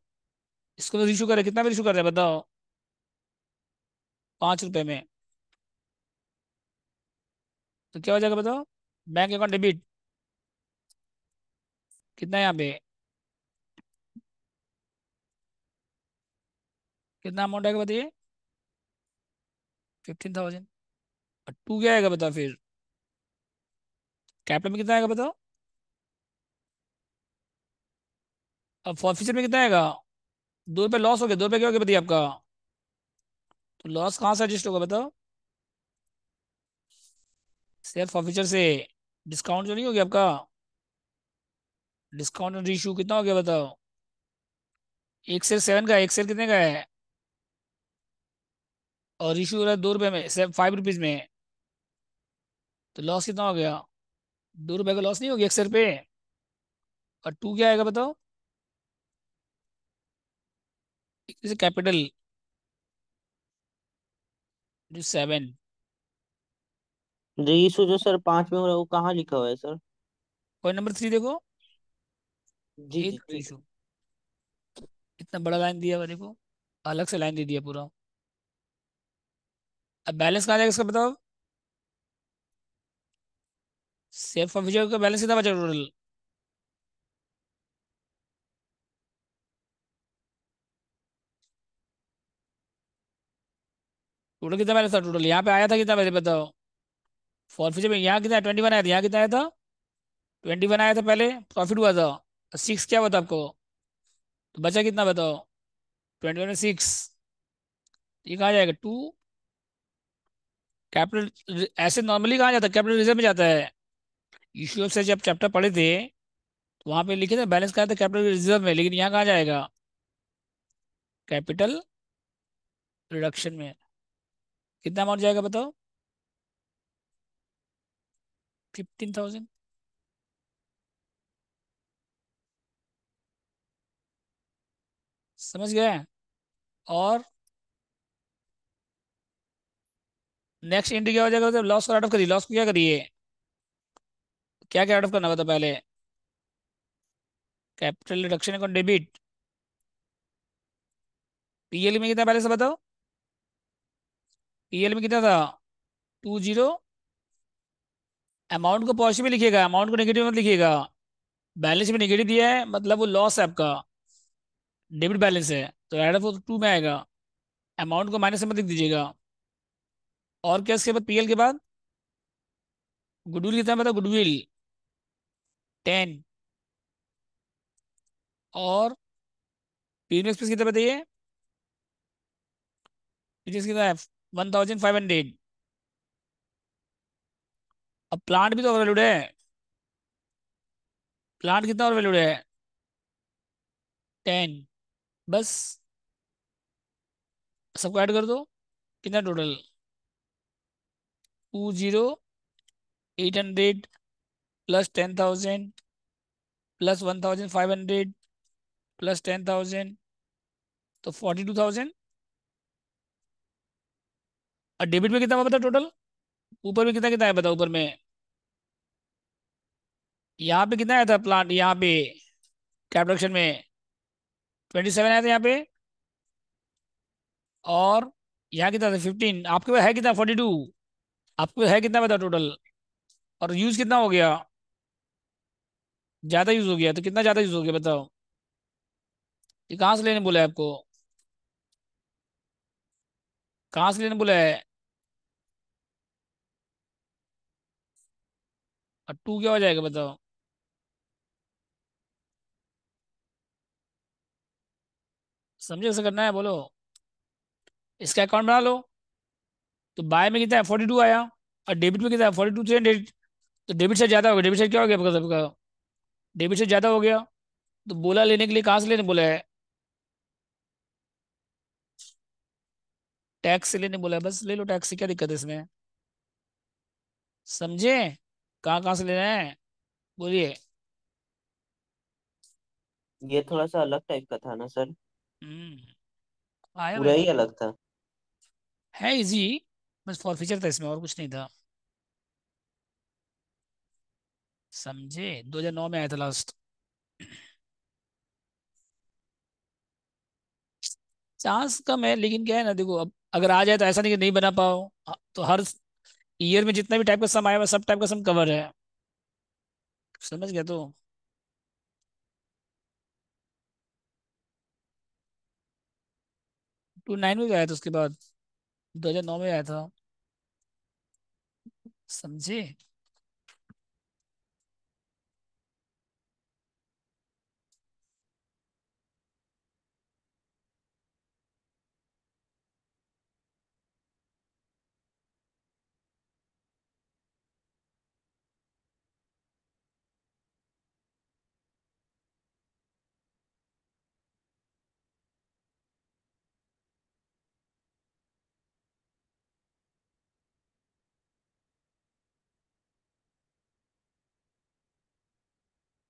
इसको तो रिशू कर रहे हैं। कितना में रिशू कर रहे हैं बताओ। 5 रुपए में। तो क्या हो जाएगा बताओ। बैंक अकाउंट डेबिट कितना है यहाँ पे। कितना अमाउंट आएगा बताइए। 15,000। और टू क्या आएगा बताओ फिर। कैपिटल में कितना आएगा बताओ। अब फॉर्फिचर में कितना आएगा। 2 रुपये लॉस हो गया। 2 रुपये क्या हो गया बताइए आपका। तो लॉस कहाँ से एडजस्ट होगा बताओ। शेयर फॉर्फिचर से डिस्काउंट जो नहीं हो गया आपका। डिस्काउंट इशू कितना हो गया बताओ। एक शेयर 7 का है, एक शेयर कितने का है। और इशू हो रहा है 2 रुपये में, 5 रुपीज में। तो लॉस कितना हो गया। 2 रुपये का लॉस नहीं हो गया एक शेयर पे। और टू क्या आएगा बताओ। जैसे कैपिटल जो 7। रीशु जो सर 5 में हो रहा है वो कहाँ लिखा हुआ है सर? पॉइंट नंबर 3 देखो, जी एज जी ठीक है। रेशो, इतना बड़ा लाइन दिया हुआ देखो, अलग से लाइन दे दिया पूरा। अब बैलेंस कहाँ जाएगा इसका बताओ। सेव फॉर फ्यूचर का बैलेंस कितना बचा टोटल। टोटल कितना बैलेंस था टोटल, यहाँ पे आया था कितना पहले बताओ। फॉर फ्यूचर में यहाँ कितना 21 आया था, यहाँ कितना आया था 21 आया था पहले, प्रॉफिट हुआ था 6 क्या हुआ था आपको, तो बचा कितना बताओ 21 में 6, ये कहाँ जाएगा 2। कैपिटल ऐसे नॉर्मली कहाँ जाता है, कैपिटल रिजर्व में जाता है। इश्यू से जब चैप्टर पढ़े थे तो वहाँ पे लिखे थे बैलेंस कहाँ था कैपिटल रिजर्व में, लेकिन यहाँ कहाँ जाएगा कैपिटल रिडक्शन में। कितना अमाउंट जाएगा बताओ 15,000। समझ गए। और नेक्स्ट एंट्री क्या हो जाएगा, मतलब लॉस को राइट ऑफ करिए, लॉस को क्या करिए, क्या क्या राइट ऑफ करना बता पहले। Capital reduction account debit, PL में कितना बैलेंस है बताओ, पीएल में कितना था 20। अमाउंट को पॉजिटिव में लिखिएगा, अमाउंट को नेगेटिव मत लिखिएगा। बैलेंस में नेगेटिव दिया है मतलब वो लॉस है आपका, डेबिट बैलेंस है, तो राइट ऑफ 2 में आएगा। अमाउंट को माइनस में मत लिख दीजिएगा। और क्या इसके बाद पीएल के बाद गुडविल कितना बताओ, गुडविल 10। और पीएल एक्सप्रेस कितना बताइए, कितना है 1,500। अब प्लांट भी तो ओवरवैल्यूड है, प्लांट कितना ओवरवैल्यूड है 10, बस सबको ऐड कर दो, कितना टोटल 20,800 प्लस 10,000 प्लस 1,500 प्लस 10,000, तो 42,000। और डेबिट में कितना हुआ बताओ टोटल, ऊपर में कितना कितना है बताओ ऊपर में। यहाँ पे कितना आया था प्लांट, यहाँ पे कैप प्रोडक्शन में 27 आया था यहाँ पे। और यहाँ कितना था 15, आपके पास है कितना 42, आपके पास है कितना बताओ टोटल। और यूज कितना हो गया, ज्यादा यूज हो गया, तो कितना ज्यादा यूज हो गया बताओ। ये कहाँ से लेने बोला है आपको, कहाँ से लेने बोला है। और 2 क्या हो जाएगा बताओ। समझे कैसे करना है बोलो। इसका अकाउंट बना लो। तो बाय में कितना है 42 आया, और डेबिट में कितना है 42,300। तो डेबिट से ज्यादा हो गया, डेबिट से क्या हो गया आपका सबका, डेबिट से ज्यादा हो गया। तो बोला लेने के लिए कहाँ से लेने बोला है, टैक्स से लेने बोला है, बस ले लो टैक्स से, क्या दिक्कत है इसमें। समझे कहाँ कहाँ से लेना है, बोलिए। ये थोड़ा सा अलग टाइप का था ना सर। आया पूरा मेरे ही को, अलग था। है इजी, बस फॉर फीचर था इसमें और कुछ नहीं था। समझे 2009 में आया था लास्ट। चांस कम है, लेकिन क्या है ना देखो, अब अगर आ जाए तो ऐसा नहीं कि नहीं बना पाओ। तो हर ईयर में जितना भी टाइप का सम आया हुआ सब टाइप का सम कवर है। समझ गया तो। 2009 में भी आया था उसके बाद, 2009 में आया था। समझे।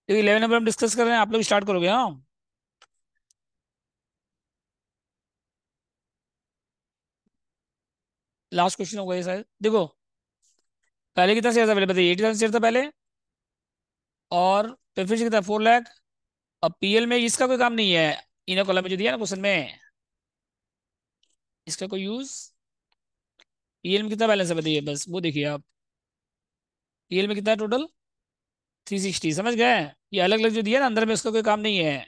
तो 11 नंबर हम डिस्कस कर रहे हैं, आप लोग स्टार्ट करोगे हाँ। लास्ट क्वेश्चन होगा ये शायद, देखो पहले कितना शेयर था पहले बताइए, 80,000 शेयर था पहले। और प्रेफरेंस कितना 4 लाख। अब पीएल में इसका कोई काम नहीं है, इन्हें कॉलम में जो दिया ना क्वेश्चन में, इसका कोई यूज। पीएल में कितना बैलेंस है बताइए, बस वो देखिए आप। पीएल में कितना है टोटल, 360, समझ गए। ये अलग अलग जो दिया ना अंदर में, उसका कोई काम नहीं है।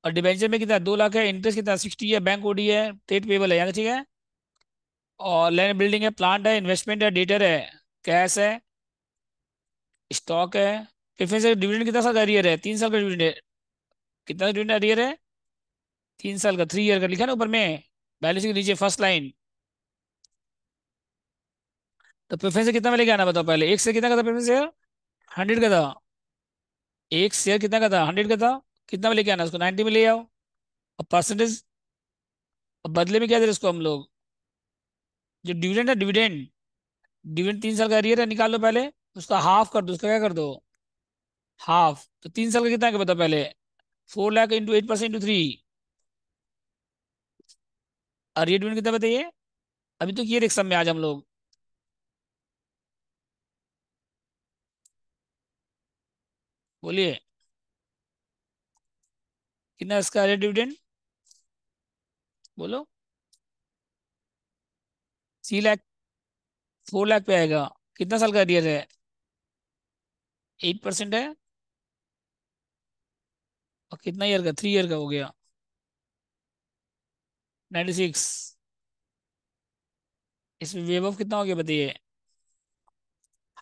और डिबेंचर में कितना 2 लाख है, इंटरेस्ट कितना 60 है, बैंक ओडी है, ट्रेड पेबल है, यहाँ ठीक है। और लैंड बिल्डिंग है, प्लांट है, इन्वेस्टमेंट है, डेटर है, कैश है, स्टॉक है। प्रेफरेंस डिविडेंड कितना साल का अरियर है, 3 साल का डिविडेंड है। कितना डिविडेंड अरियर है, 3 साल का, 3 ईयर का लिखा है ना ऊपर में, बैलेंस के नीचे फर्स्ट लाइन। तो प्रेफरेंस कितना में लेके आना बताओ पहले, एक शेयर कितना का था प्रेफरेंस शेयर, 100 का था। एक शेयर कितना का था, 100 का था। कितना में लेके आना उसको, 90 में ले आओ। और परसेंटेज, अब बदले में क्या दे रहे उसको हम लोग, जो डिविडेंड है, डिविडेंड, डिविडेंड 3 साल का अरियर है, निकाल लो पहले। उसका हाफ कर दो, उसका क्या कर दो, हाफ। तो 3 साल का कितना है बताओ पहले, 4 लाख इंटू 8% इंटू 3। और ये डिविडेंड कितना बताइए, अभी तो किए एग्जाम में आज हम लोग, बोलिए कितना है इसका रेट डिविडेंड, बोलो। 3 लाख, 4 लाख पे आएगा। कितना साल का अरियर है, 8% है। और कितना ईयर का, 3 ईयर का हो गया, 96। इसमें वेव ऑफ कितना हो गया बताइए,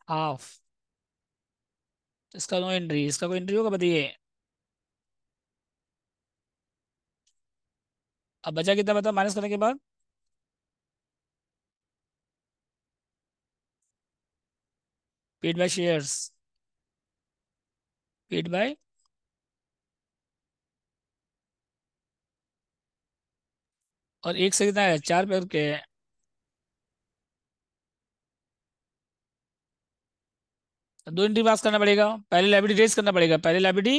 हाफ। तो इसका नो एंट्री, इसका कोई एंट्री होगा बताइए। अब बचा कितना बता माइनस करने के बाद, paid by shares, paid by, और एक से कितना है, 4 पे के है। तो दो एंट्री पास करना पड़ेगा, पहले लाइबिलिटी रेज करना पड़ेगा, पहले liability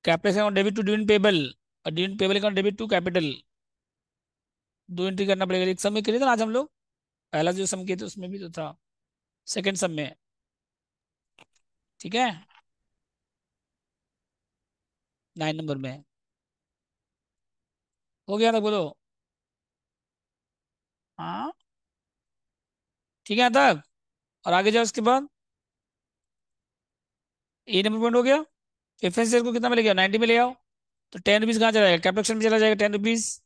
capital account debit to dividend payable, और dividend payable account debit to capital. दो एंट्री करना पड़ेगा। एक सम में किए थे ना आज हम लोग, पहला जो सम किए थे उसमें भी तो था, सेकंड सम में, ठीक है, 9 नंबर में। हो गया था, बोलो। हाँ, ठीक है यहाँ तक। और आगे जाओ उसके बाद, ए नंबर पॉइंट हो गया। प्रेफरेंस शेयर को कितना में ले गया, 90 में ले आओ। तो 10 रुपीज कहाँ चला जाएगा, कैपिटल में चला जाएगा 10 रुपीज।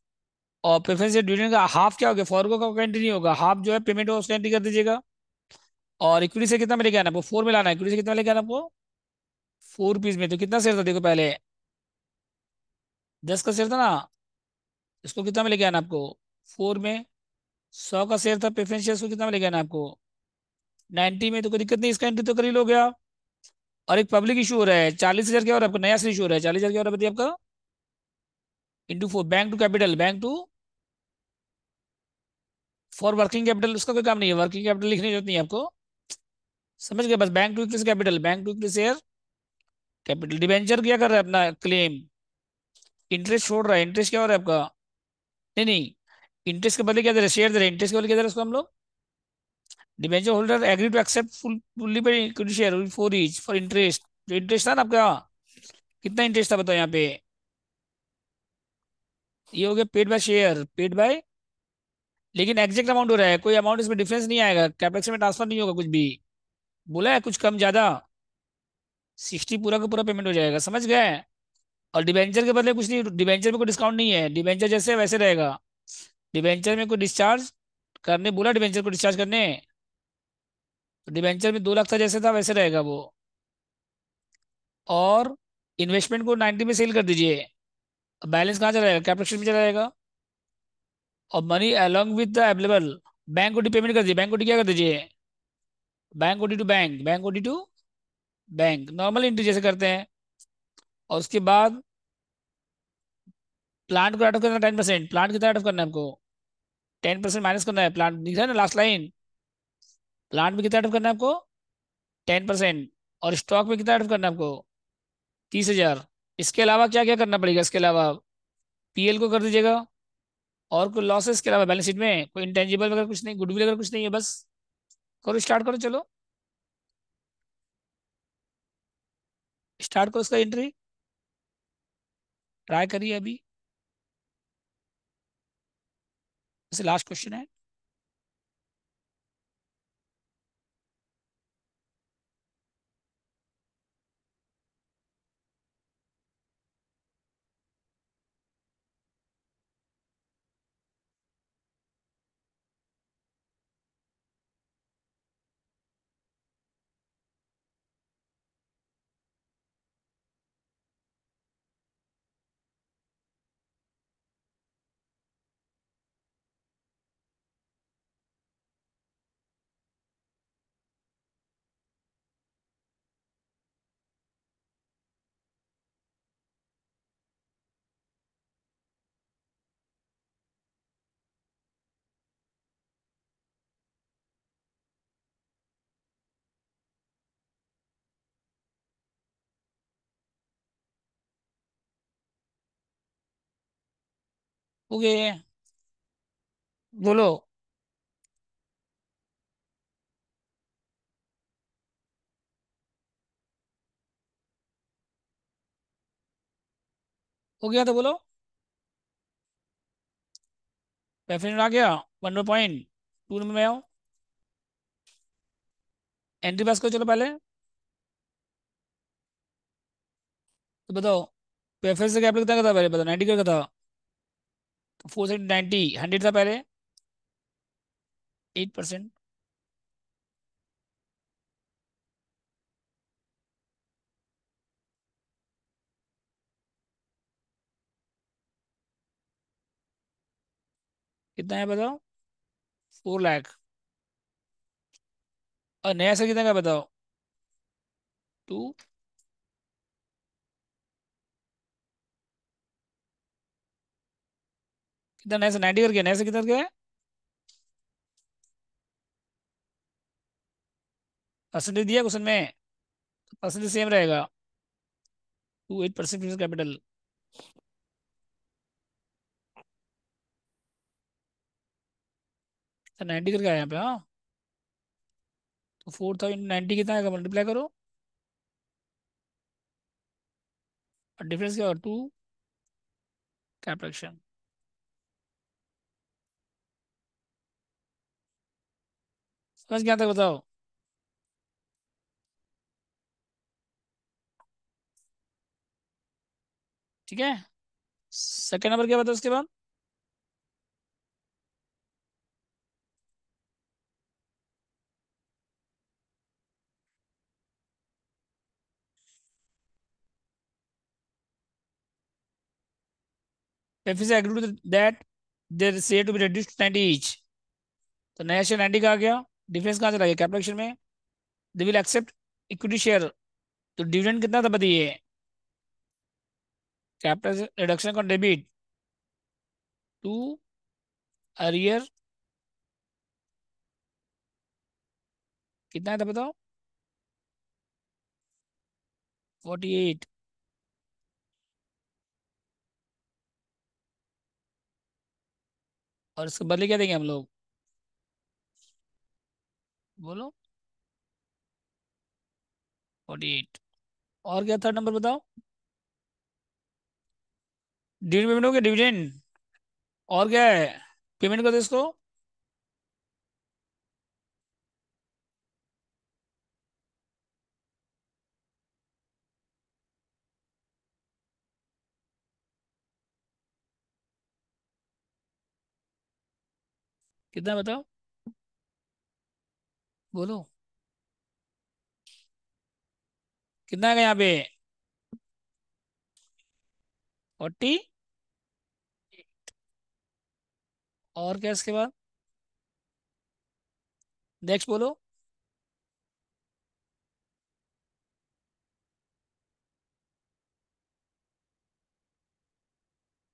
और प्रेफरेंस शेयर डिविडेंड का हाफ क्या हो गया, फॉरगो का एंट्री नहीं होगा, हाफ जो है पेमेंट हो उसका एंट्री कर दीजिएगा। और इक्विटी से कितना में लेके आना आपको, 4 में लाना है, इक्विटी से कितना लेके आना आपको, 4 रुपीज में। तो कितना शेयर था देखो पहले, 10 का शेयर था ना, इसको कितना में लेके आना आपको, 4 में। 100 का शेयर था प्रेफरेंस शेयर, उसको कितना में लेके आना आपको, 90 में। तो कोई दिक्कत नहीं, इसका एंट्री तो कर ही लोगे आप। और एक पब्लिक इशू हो रहा है 40,000 क्या हो रहा है आपका, नया इशू हो रहा है 40,000 क्या हो रहा है बताइए आपका, into 4, bank to capital, bank to, for working capital, उसका कोई काम नहीं है, वर्किंग कैपिटल लिखने की जरूरत नहीं है आपको, समझ गए। बस bank to equity capital, bank to equity share capital. Debenture क्या कर रहा है अपना क्लेम, इंटरेस्ट छोड़ रहा है। इंटरेस्ट क्या हो रहा है आपका, नहीं नहीं, इंटरेस्ट के बदले क्या दे रहे हैं, शेयर दे रहे हैं, इंटरेस्ट के बदले क्या दे रहे हैं उसको हम लोग। Debenture holder agree to accept fully pay equity share for each, for interest. जो इंटरेस्ट था ना आपका, कितना इंटरेस्ट था बताओ यहाँ पे, ये हो गया paid by share, paid by. लेकिन एग्जैक्ट अमाउंट हो रहा है, कोई अमाउंट इसमें डिफरेंस नहीं आएगा, कैपेक्स में ट्रांसफर नहीं होगा कुछ भी। बोला है कुछ कम ज्यादा, 60 पूरा का पूरा पेमेंट हो जाएगा, समझ गए। और डिबेंचर के बदले कुछ नहीं, डिबेंचर में कोई डिस्काउंट नहीं है, डिबेंचर जैसे है वैसे रहेगा। डिबेंचर में कोई डिस्चार्ज करने बोला, डिबेंचर को डिस्चार्ज करने, तो डिबेंचर में 2 लाख था जैसे था वैसे रहेगा वो। और इन्वेस्टमेंट को 90 में सेल कर दीजिए। बैलेंस कहाँ चला जाएगा, कैपिटल में चला जाएगा। और money along with the available, bank OD payment कर दीजिए, बैंक ओडी क्या कर दीजिए, bank OD to bank, bank OD to bank, normal entry जैसे करते हैं। और उसके बाद प्लांट को राइट ऑफ करना 10%, प्लांट कितना राइट ऑफ करना है आपको, 10% माइनस करना है। प्लांट दिख रहा है ना लास्ट लाइन, प्लांट में कितना राइट ऑफ करना है आपको, 10%। और स्टॉक में कितना राइट ऑफ करना है आपको, 30,000। इसके अलावा क्या क्या करना पड़ेगा, इसके अलावा पीएल को कर दीजिएगा। और कोई लॉसेस के अलावा बैलेंस शीट में कोई इंटेंजिबल वगैरह कुछ नहीं, गुडविल वगैरह कुछ नहीं है, बस करो, स्टार्ट करो चलो। स्टार्ट करो उसका एंट्री, ट्राई करिए अभी, जैसे लास्ट क्वेश्चन है। ओके, बोलो। हो गया तो बोलो। डेफिनेट आ गया। 1.2 नंबर में आओ, एंट्री पास करो चलो पहले। तो बताओ, प्रेफरेंस से कैपिटल कितना का था पहले, बताओ 90 का था। तो 490, 100 था पहले, 8%। कितना है बताओ, 4 लाख। और नया से कितना का बताओ, 2। कितना नया से 90 करके, नया से कितना का है, परसेंटेज दिया क्वेश्चन में, तो परसेंटेज सेम रहेगा, 8% कैपिटल। तो 90 करके आया यहाँ पे, हाँ। तो 4,090 कितना आएगा, मल्टीप्लाई करो, और डिफरेंस क्या होगा, 2 कैपिटल। समझ क्या था बताओ। ठीक है, सेकेंड नंबर क्या बताओ उसके बाद। FCC agreed that their share to be reduced to 90 each। तो नया शेयर 90 का आ गया, डिफरेंस कहाँ चला गया, कैपिटल में। They will accept equity share. तो डिविडेंड कितना था बताइए, कैपिटल रिडक्शन का डेबिट, 2 अरियर, कितना था बताओ, 48। और इसके बदले क्या देंगे हम लोग, बोलो, 48। और क्या थर्ड नंबर बताओ, डिविडेंड पेमेंट हो गया, डिविडेंड। और क्या है, पेमेंट कर दो इसको। कितना बताओ, बोलो, कितना है यहाँ पे, 40। और क्या इसके बाद, नेक्स्ट बोलो।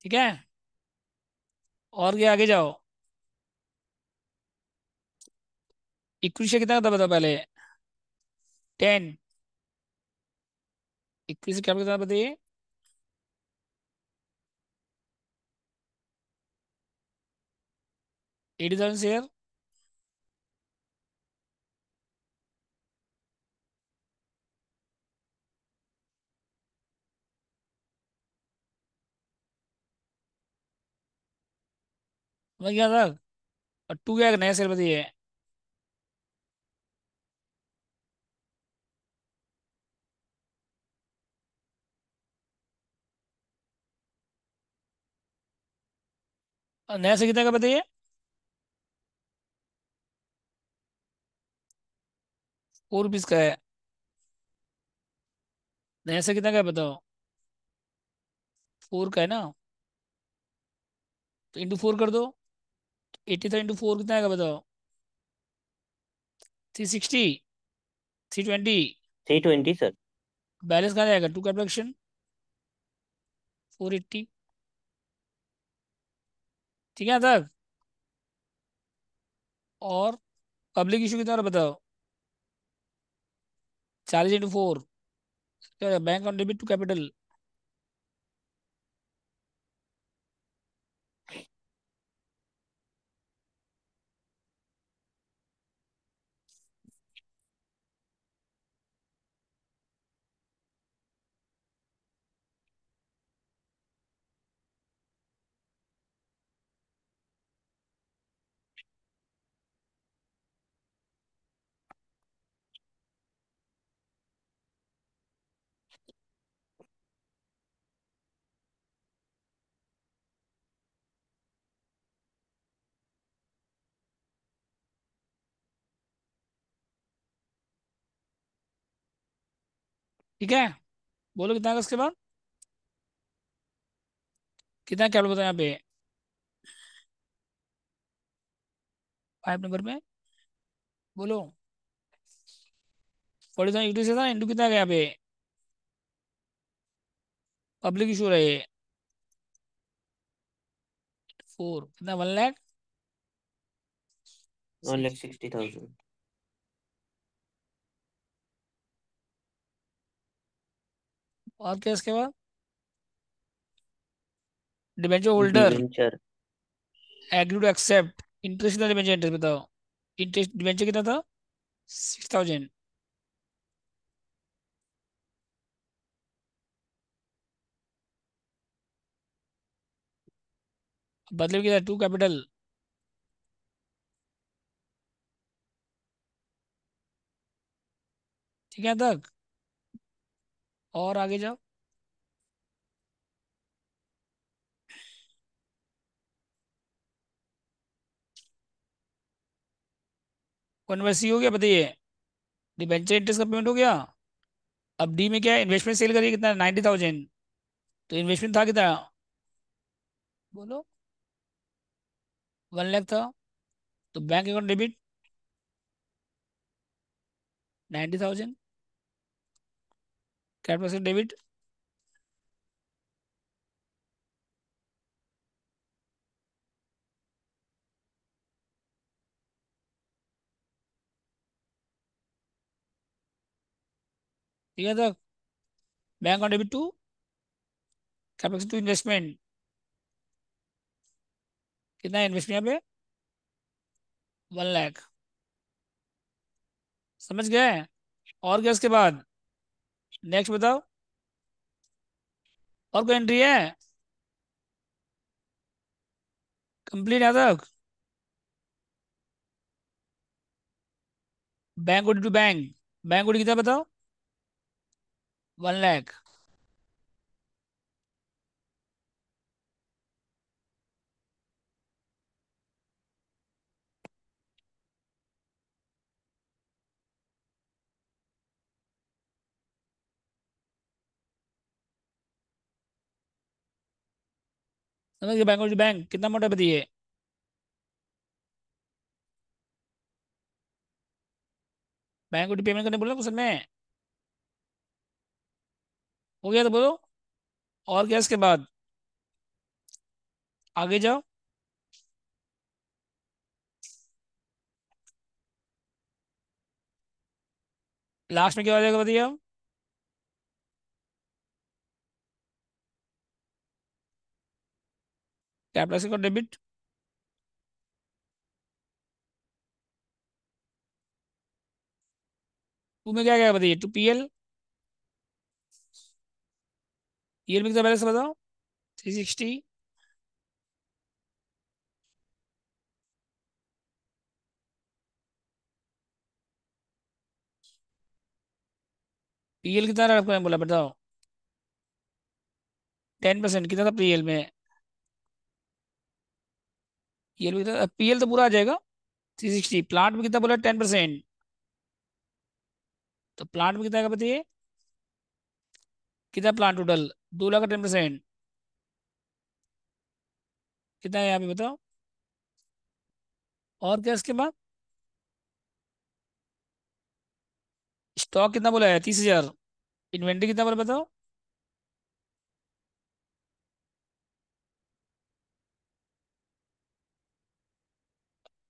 ठीक है, और क्या आगे जाओ। इक्विटी शेयर कितना था बताओ पहले, 10। इक्कीस से क्या कितना बताइए, 80,000 शेयर। समझ गया था। और टू क्या नया शेयर बताइए। और नया शेयर कितना का बताइए। 4 रुपीज का है। नया शेयर कितना का है बताओ। 4 का है ना। तो इंटू 4 कर दो। 80 था इंटू 4 कितना आएगा बताओ। 360। 320। 320 सर। बैलेंस कहाँ जाएगा टू कैपिटल 480। ठीक है तक। और पब्लिक इशू कितना और बताओ। 40 इंटू 4 क्या bank on debit to capital. ठीक है। बोलो कितना का उसके बाद। कितना कैपिटल बताओ यहाँ पे। 5 नंबर में बोलो। 40,000 इंटू से था इंटू कितना गया यहाँ पे। पब्लिक इशू रहे 4 कितना 1 लाख 1 लाख 60। 60,000। और क्या इसके बाद। Debenture holder debenture. Agree to accept interest कितना डिबेंचर इंटरेस्ट बताओ। इंटरेस्ट डिबेंचर कितना था 6,000। बदले में कितना टू कैपिटल। ठीक है तक। और आगे जाओ। कन्वर्सी हो गया बताइए। डिबेंचर इंटरेस्ट का पेमेंट हो गया। अब डी में क्या है इन्वेस्टमेंट सेल करिए कितना 90,000। तो इन्वेस्टमेंट था कितना बोलो। 1 लाख था। तो bank account debit 90,000। Capital debit. ठीक है तो bank account debit to capital to investment कितना इन्वेस्टमेंट यहाँ पे 1 लाख। समझ गए। और क्या इसके बाद। नेक्स्ट बताओ। और कोई एंट्री है कंप्लीट यहाँ तक। Bank OD to bank. Bank OD कितना बताओ 1 लाख। समझ गए बैंक ओडी टू बैंक कितना मोटा बताइए। बैंक ओडी पेमेंट करने बोला कुछ में। हो गया तो बोलो। और क्या इसके बाद। आगे जाओ। लास्ट में क्या हो जाएगा बताइए अब। कैपिटल का डेबिट। टू में क्या क्या बताइए टू पीएल। पीएल में कितना बैलेंस बताओ 360। पीएल कितना रहा आपको, बोला बताओ। 10% कितना था पीएल में? पीएल में कितना, पीएल तो पूरा आ जाएगा 360। प्लांट में कितना बोला, 10%। तो प्लांट में कितना का बताइए, कितना प्लांट टोटल? 2 लाख का 10%, कितना है यहाँ पे बताओ। और क्या इसके बाद, स्टॉक कितना बोला है, 30,000। इन्वेंट्री कितना बोला बताओ।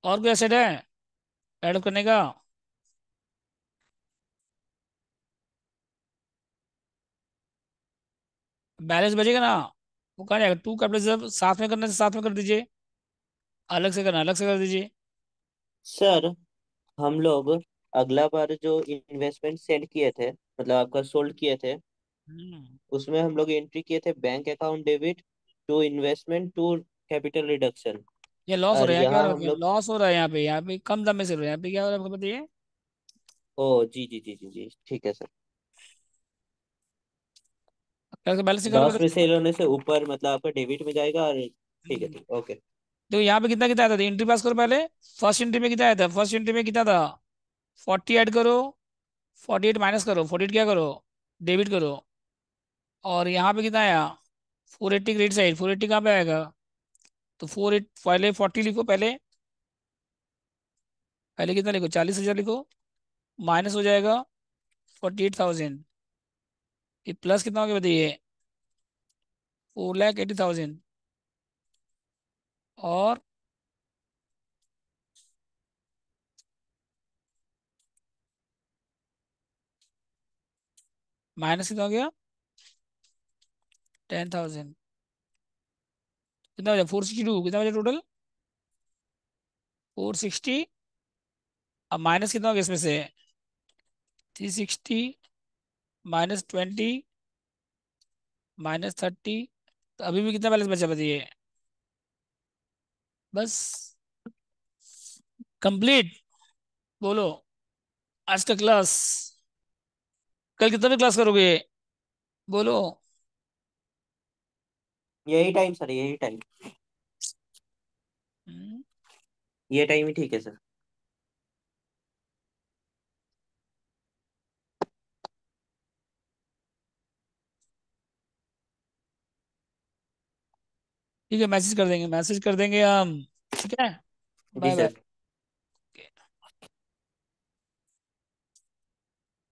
और कोई एसेट है ऐड करने का? बैलेंस बचेगा ना, वो कहाँ जाएगा? टू कैपिटल रिजर्व साथ में करना है, साथ में कर दीजिए। अलग से करना अलग से कर दीजिए। सर हम लोग अगला बार जो इन्वेस्टमेंट सेंड किए थे, मतलब आपका सोल्ड किए थे, हम्म, उसमें हम लोग एंट्री किए थे bank account debit to investment to capital reduction. ये लॉस हो और रहा है, क्या हो यहाँ रहा हम है, लोग, लॉस हो रहा है यहाँ पे कम दाम में से हो रहा है, यहाँ पे क्या हो रहा है आपको बताइए। ओ जी जी जी जी जी, ठीक है सर। क्या बैलेंस निकालो लॉस बेटा में इसका। सेल होने से ऊपर मतलब आपका डेबिट में जाएगा, और ठीक है हम्म, ठीक, ओके। देखो यहाँ पे कितना कितना आया था, एंट्री पास करो पहले। फर्स्ट एंट्री में कितना आया था, फर्स्ट एंट्री में कितना था, 40 ऐड करो, 48 माइनस करो, 48 क्या करो, डेबिट करो। और यहाँ पे कितना आया, 480 क्रेडिट साइड, 480 कहाँ पे आएगा? तो 48 पहले 40 लिखो पहले, पहले कितना लिखो, 40,000 लिखो। माइनस हो जाएगा 48,000। ये प्लस कितना हो गया बताइए, 4,80,000। और माइनस कितना हो गया, 10,000। कितना हो जाए, 462, कितना हो जाए टोटल, 460। अब माइनस कितना हो गया इसमें से, 360 माइनस 20 माइनस 30। तो अभी भी कितना बैलेंस बचा बताइए, बस। कंप्लीट। बोलो, आज का क्लास, कल कितना भी क्लास करोगे, बोलो। यही टाइम सर, यही टाइम, हम्म, ये टाइम ही ठीक है सर। ठीक है, मैसेज कर देंगे, मैसेज कर देंगे हम। ठीक है, जी बाय बाय। सर।